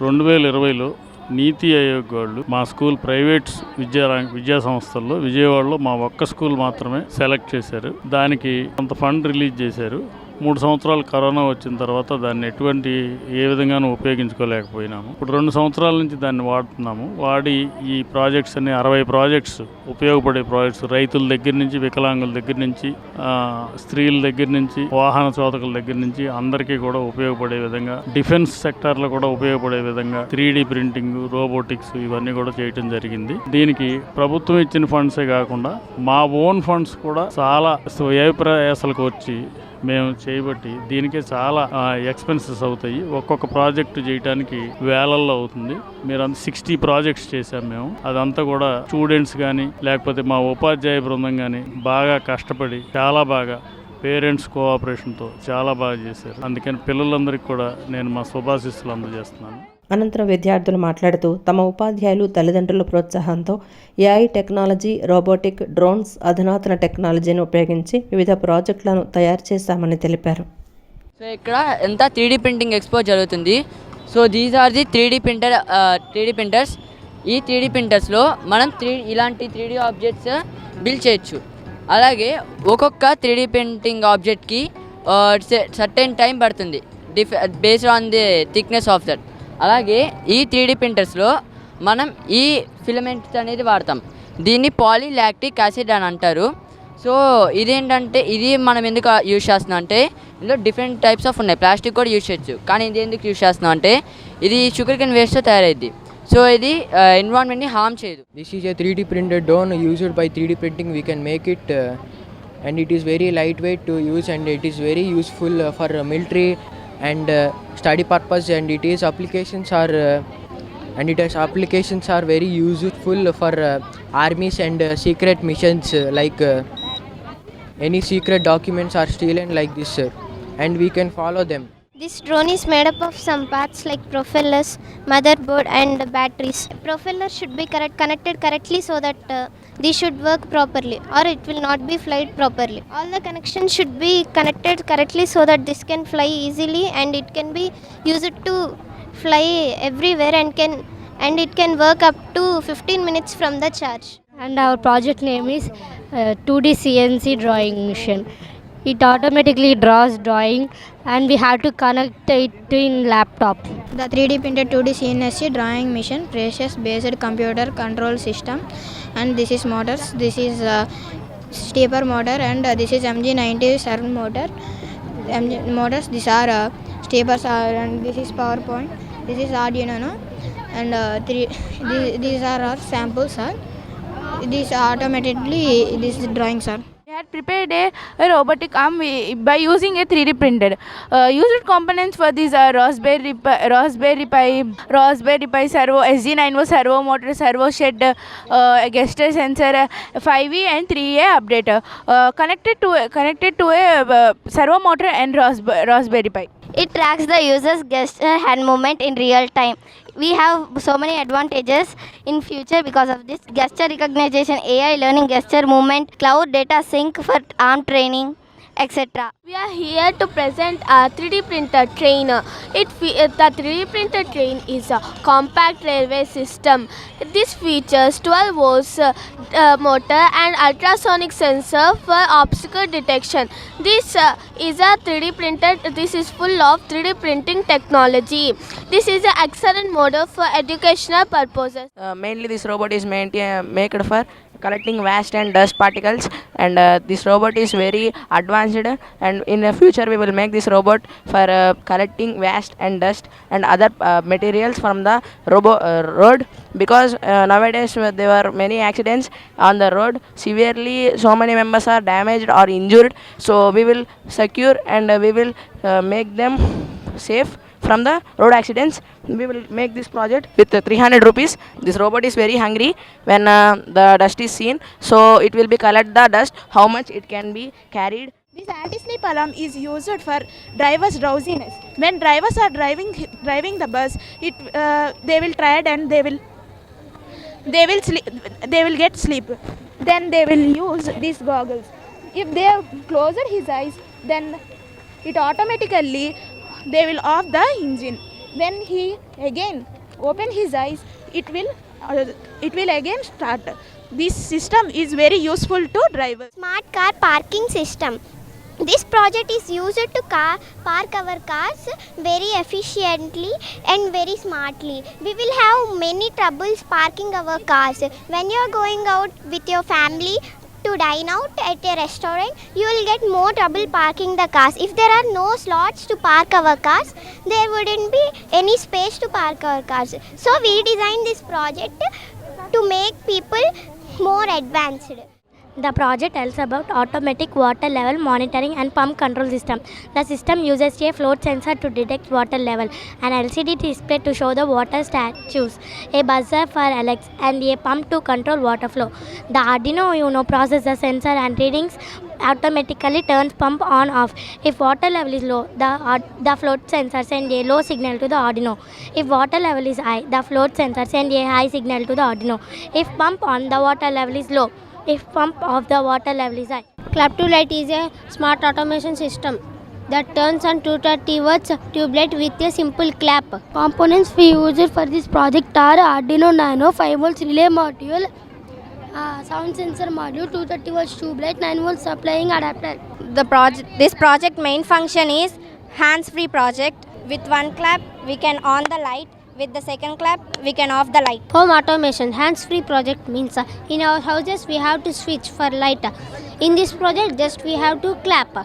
2020లో నీతి ఆయోగ్ వాళ్ళు మా స్కూల్ ప్రైవేట్ విద్యా సంస్థల్లో విజయవాడలో మా ఒక్క స్కూల్ మాత్రమే సెలెక్ట్ చేశారు. దానికి కొంత ఫండ్ రిలీజ్ చేశారు. 3 సంవత్సరాలు కరోనా వచ్చిన తర్వాత దాన్ని ఏ విధంగానూ ఉపయోగించుకోలేకపోయినాము. ఇప్పుడు 2 సంవత్సరాల నుంచి దాన్ని వాడుతున్నాము. వాడి ఈ ప్రాజెక్ట్స్ అన్ని 60 ప్రాజెక్ట్స్ ఉపయోగపడే ప్రాజెక్ట్స్ రైతుల దగ్గర నుంచి, వికలాంగుల దగ్గర నుంచి, స్త్రీల దగ్గర నుంచి, వాహన చోదకుల దగ్గర నుంచి అందరికీ కూడా ఉపయోగపడే విధంగా, డిఫెన్స్ సెక్టార్లో కూడా ఉపయోగపడే విధంగా 3D ప్రింటింగ్, రోబోటిక్స్ ఇవన్నీ కూడా చేయటం జరిగింది. దీనికి ప్రభుత్వం ఇచ్చిన ఫండ్సే కాకుండా మా ఓన్ ఫండ్స్ కూడా చాలా వ్యయ ప్రయాసాలకు వచ్చి మేము చేయబట్టి దీనికే చాలా ఎక్స్పెన్సెస్ అవుతాయి. ఒక్కొక్క ప్రాజెక్టు చేయడానికి వేలల్లో అవుతుంది. మీరు 60 ప్రాజెక్ట్స్ చేశాం మేము. అదంతా కూడా స్టూడెంట్స్ కానీ లేకపోతే మా ఉపాధ్యాయ బృందం కానీ బాగా కష్టపడి చాలా బాగా పేరెంట్స్ కోఆపరేషన్తో చాలా బాగా చేశారు. అందుకని పిల్లలందరికీ కూడా నేను మా శుభాశీస్సులు అందజేస్తున్నాను. అనంతరం విద్యార్థులు మాట్లాడుతూ తమ ఉపాధ్యాయులు, తల్లిదండ్రుల ప్రోత్సాహంతో ఏఐ టెక్నాలజీ, రోబోటిక్, డ్రోన్స్, అధునాతన టెక్నాలజీని ఉపయోగించి వివిధ ప్రాజెక్టులను తయారు చేశామని తెలిపారు. సో ఇక్కడ ఎంత 3D ప్రింటింగ్ ఎక్స్పో జరుగుతుంది. So these are the 3D printers. ఈ 3D ప్రింటర్స్లో మనం ఇలాంటి 3D ఆబ్జెక్ట్స్ బిల్డ్ చేయొచ్చు. అలాగే ఒక్కొక్క 3D ప్రింటింగ్ ఆబ్జెక్ట్కి సర్టెన్ టైం పడుతుంది based on the thickness of that. అలాగే ఈ 3D ప్రింటర్స్లో మనం ఈ ఫిలమెంట్స్ అనేది వాడతాం. దీన్ని పాలీలాక్టిక్ యాసిడ్ అని అంటారు. సో ఇదేంటంటే ఇది మనం ఎందుకు యూజ్ చేస్తున్నాం అంటే ఇందులో డిఫరెంట్ టైప్స్ ఆఫ్ ఉన్నాయి. ప్లాస్టిక్ కూడా యూజ్ చేయొచ్చు. కానీ ఇది ఎందుకు యూజ్ చేస్తున్నాం అంటే ఇది షుగర్ కేన్ వేస్ట్తో తయారైద్ది. సో ఇది ఎన్విరాన్మెంట్ని హార్మ్ చేయదు. This is a 3D printed drone used by 3D printing. We can make it and it is very lightweight to use and it is very useful for military and study purpose, and its applications are very useful for armies and secret missions, like any secret documents are stolen like this, sir, and we can follow them. This drone is made up of some parts like propellers, motherboard and batteries. Propeller should be connected correctly so that these should work properly, or it will not be flied properly. All the connections should be connected correctly so that this can fly easily and it can be used to fly everywhere and it can work up to 15 minutes from the charge. And our project name is 2D CNC drawing machine. It automatically draws drawing and we have to connect it in laptop. The 3D printed 2D CNC drawing machine precious based computer control system, and this is motors. This is stepper motor and this is MG90 servo motor. Motors, these are steppers and this is PowerPoint. This is Arduino, no? And these are our samples, sir. These automatically these drawings are. We had prepared a robotic arm by using a 3D printed. Used components for these are Raspberry Pi servo, SG9 servo motor, servo shed, gesture sensor, 5E and 3A updater, connected to a servo motor and Raspberry Pi. It tracks the user's gesture hand movement in real time. We have so many advantages in future because of this: gesture recognition, AI learning gesture movement, cloud data sync for arm training, etc. We are here to present a 3D printer train. The 3D printer train is a compact railway system. This features 12 volts motor and ultrasonic sensor for obstacle detection. This is a 3D printer. This is full of 3D printing technology. This is an excellent model for educational purposes. Mainly this robot is made for collecting waste and dust particles, and this robot is very advanced, and in the future we will make this robot for collecting waste and dust and other materials from the road, because nowadays there were many accidents on the road. Severely so many members are damaged or injured, so we will secure and we will make them safe from the road accidents. We will make this project with 300 rupees. This robot is very hungry when the dust is seen, so it will be collect the dust, how much it can be carried. This anti-sleep alarm is used for drivers' drowsiness. When drivers are driving the bus, they will tired and they will get sleep. Then they will use these goggles. If they have closed his eyes, then it automatically they will off the engine. When he again open his eyes, it will again start. This system is very useful to drivers. Smart car parking system. This project is used to park our cars very efficiently and very smartly. We will have many troubles parking our cars. When you are going out with your family to dine out at a restaurant, you will get more trouble parking the cars. If there are no slots to park our cars, there wouldn't be any space to park our cars. So we designed this project to make people more advanced. The project tells about automatic water level monitoring and pump control system. The system uses a float sensor to detect water level, an LCD display to show the water status, a buzzer for alerts, and a pump to control water flow. The Arduino Uno processes the sensor and readings, automatically turns pump on off. If water level is low, the float sensor sends a low signal to the Arduino. If water level is high, the float sensor sends a high signal to the Arduino. If pump on, the water level is low. If pump off, the water level is high. Clap to Light is a smart automation system that turns on 230 watts tube light with a simple clap. Components we used for this project are Arduino Nano 5 volts relay module, sound sensor module, 230 watts tube light, 9 volts supplying adapter. This project main function is hands-free project. With one clap, we can on the light. With the second clap, we can off the light. Home automation hands-free project means in our houses we have to switch for light. In this project, just we have to clap.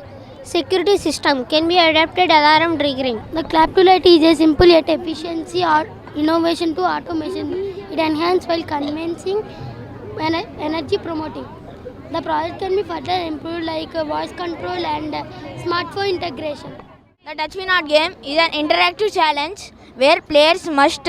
Security system can be adapted alarm triggering. The Clap to Light is a simple yet efficiency or innovation to automation. It enhances while convincing energy promoting. The project can be further improved like voice control and smartphone integration. The Touch Me Not game is an interactive challenge where players must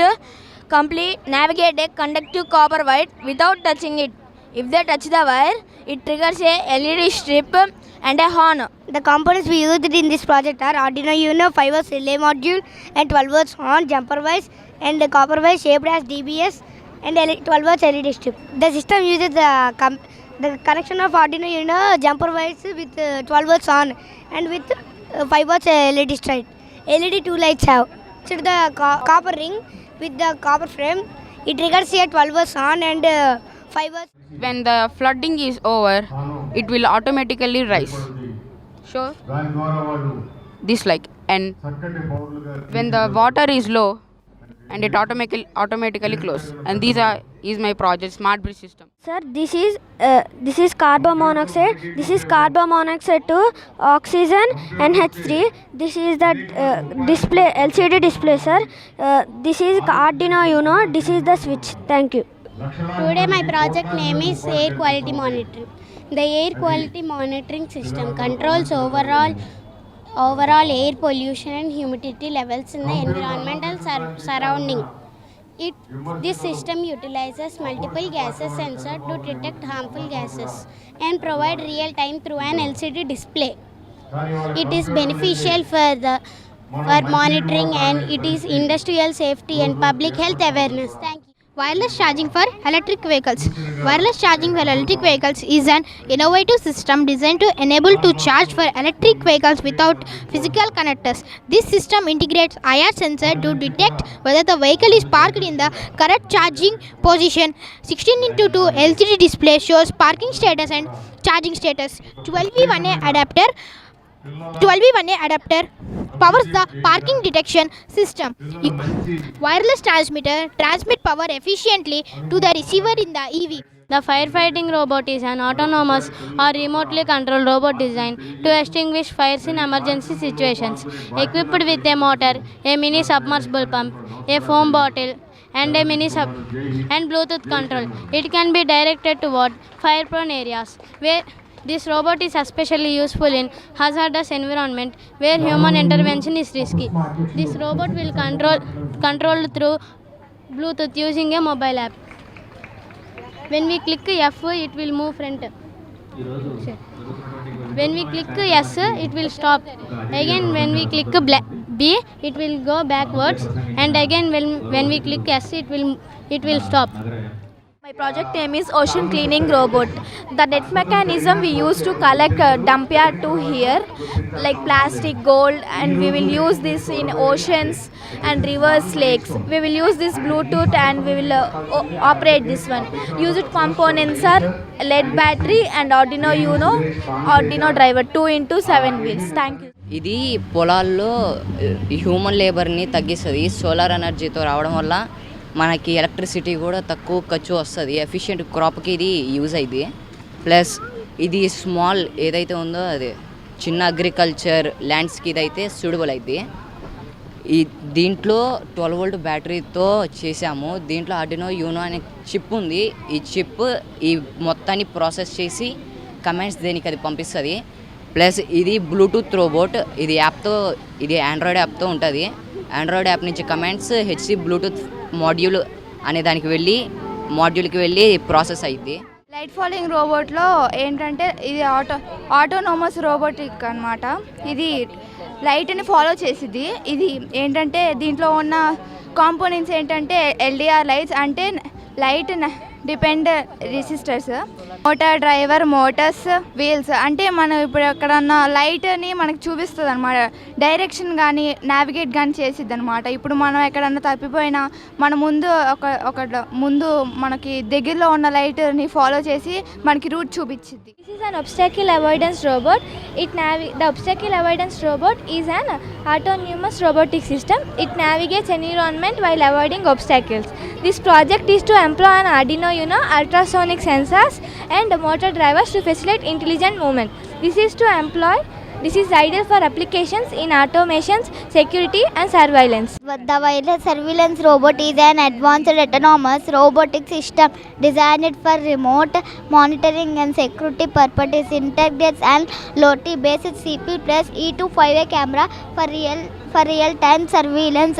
navigate a conductive copper wire without touching it. If they touch the wire, it triggers a LED strip and a horn. The components we used in this project are Arduino Uno 5V relay module and 12V horn, jumper wires and copper wire shaped as DBS and 12V LED strip. The system uses the connection of Arduino Uno jumper wires with 12V horn and with 5V LED strip. LED 2 lights have. So the copper ring with the copper frame, it triggers a 12V horn and 5V. When the flooding is over, it will automatically rise. Sure. This like, and when the water is low, and it automatically close. And is my project smart bridge system. Sir, this is carbon monoxide. This is carbon monoxide to oxygen NH3. This is the display LCD display, sir. This is Arduino Uno. This is the switch. Thank you. Today my project name is Air Quality Monitoring. The air quality monitoring system controls overall air pollution and humidity levels in the environmental surrounding. This system utilizes multiple gases sensors to detect harmful gases and provide real time through an LCD display. It is beneficial for monitoring, and it is industrial safety and public health awareness. Thank you. Wireless charging for electric vehicles. Wireless charging for electric vehicles is an innovative system designed to enable to charge for electric vehicles without physical connectors. This system integrates IR sensor to detect whether the vehicle is parked in the correct charging position. 16:2 LCD display shows parking status and charging status. 12V1A adapter powers the parking detection system. Wireless transmitter transmit power efficiently to the receiver in the EV. The firefighting robot is an autonomous or remotely controlled robot designed to extinguish fires in emergency situations. Equipped with a motor, a mini submersible pump, a foam bottle, and a and Bluetooth control. It can be directed toward fire-prone areas where this robot is especially useful in hazardous environment where human intervention is risky. This robot will control through Bluetooth using a mobile app. When we click F, it will move front. When we click S, it will stop. Again, when we click B, it will go backwards. And again, when we click S, it will stop. My project name is Ocean Cleaning Robot. The net mechanism we use to collect dump yard to here, like plastic, gold, and we will use this in oceans and rivers, lakes. We will use this Bluetooth and we will operate this one. Used components are lead battery and Arduino Uno, Arduino driver 2x7 wheels. Thank you. ఇది పొలాల్లో హ్యూమన్ లేబర్ని తగ్గిస్తుంది. సోలార్ ఎనర్జీతో రావడం వల్ల మనకి ఎలక్ట్రిసిటీ కూడా తక్కువ ఖర్చు వస్తుంది. ఎఫిషియెంట్ క్రాప్కి ఇది యూజ్ అయింది. ప్లస్ ఇది స్మాల్ ఏదైతే ఉందో అది చిన్న అగ్రికల్చర్ ల్యాండ్స్కి ఇదైతే సూటబుల్ అయింది. దీంట్లో 12V బ్యాటరీతో చేసాము. దీంట్లో ఆర్డినో యూనో అనే చిప్ ఉంది. ఈ చిప్ ఈ మొత్తాన్ని ప్రాసెస్ చేసి కమాండ్స్ దేనికి అది పంపిస్తుంది. ప్లస్ ఇది బ్లూటూత్ రోబోట్. ఇది ఆండ్రాయిడ్ యాప్తో ఉంటుంది. ఆండ్రాయిడ్ యాప్ నుంచి కమాండ్స్ హెచ్సి బ్లూటూత్ మాడ్యూల్ అనే దానికి వెళ్ళి ప్రాసెస్ అయ్యింది. లైట్ ఫాలోయింగ్ రోబోట్లో ఏంటంటే ఇది ఆటోనోమస్ రోబోటిక్ అనమాట. ఇది లైట్ని ఫాలో చేసిద్ది. ఇది ఏంటంటే దీంట్లో ఉన్న కాంపోనెంట్స్ ఏంటంటే ఎల్డిఆర్ లైట్స్ అంటే light depend resistors, motor driver, Motors, wheels. అంటే మనం ఇప్పుడు ఎక్కడన్నా లైట్ని మనకు చూపిస్తుంది అనమాట. డైరెక్షన్ కానీ నావిగేట్ కానీ చేసిద్ది అనమాట. ఇప్పుడు మనం ఎక్కడన్నా తప్పిపోయినా మన ముందు మనకి దగ్గరలో ఉన్న లైట్ని ఫాలో చేసి మనకి రూట్ చూపించింది. This is an obstacle avoidance robot. The obstacle avoidance robot is an autonomous robotic system. It navigates environment while avoiding obstacles. This project is to employ an Arduino Uno ultrasonic sensors and motor drivers to facilitate intelligent movement. This is ideal for applications in automations, security and surveillance. The wireless surveillance robot is an advanced autonomous robotic system designed for remote monitoring and security purposes. Integrates an LoT-based CPU plus E2.5A camera for real-time surveillance,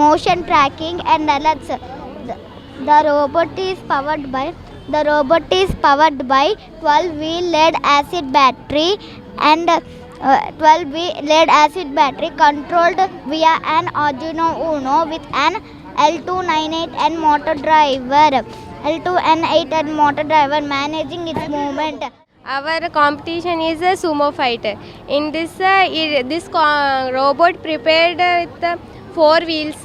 motion tracking and alerts. The robot is powered by The robot is powered by 12V lead acid battery and 12V lead acid battery controlled via an Arduino Uno with an L298N motor driver. L2N8N motor driver managing its movement. Our competition is a sumo fight. In this, robot prepared with 4 wheels,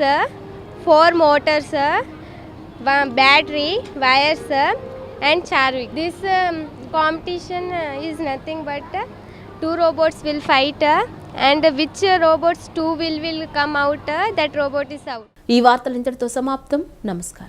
4 motors, battery, wires, and charving. This competition is nothing but 2 robots will fight, and which robots 2 will come out, that robot is out. ఈ వార్తలు ఇంతటితో సమాప్తం. నమస్కారం.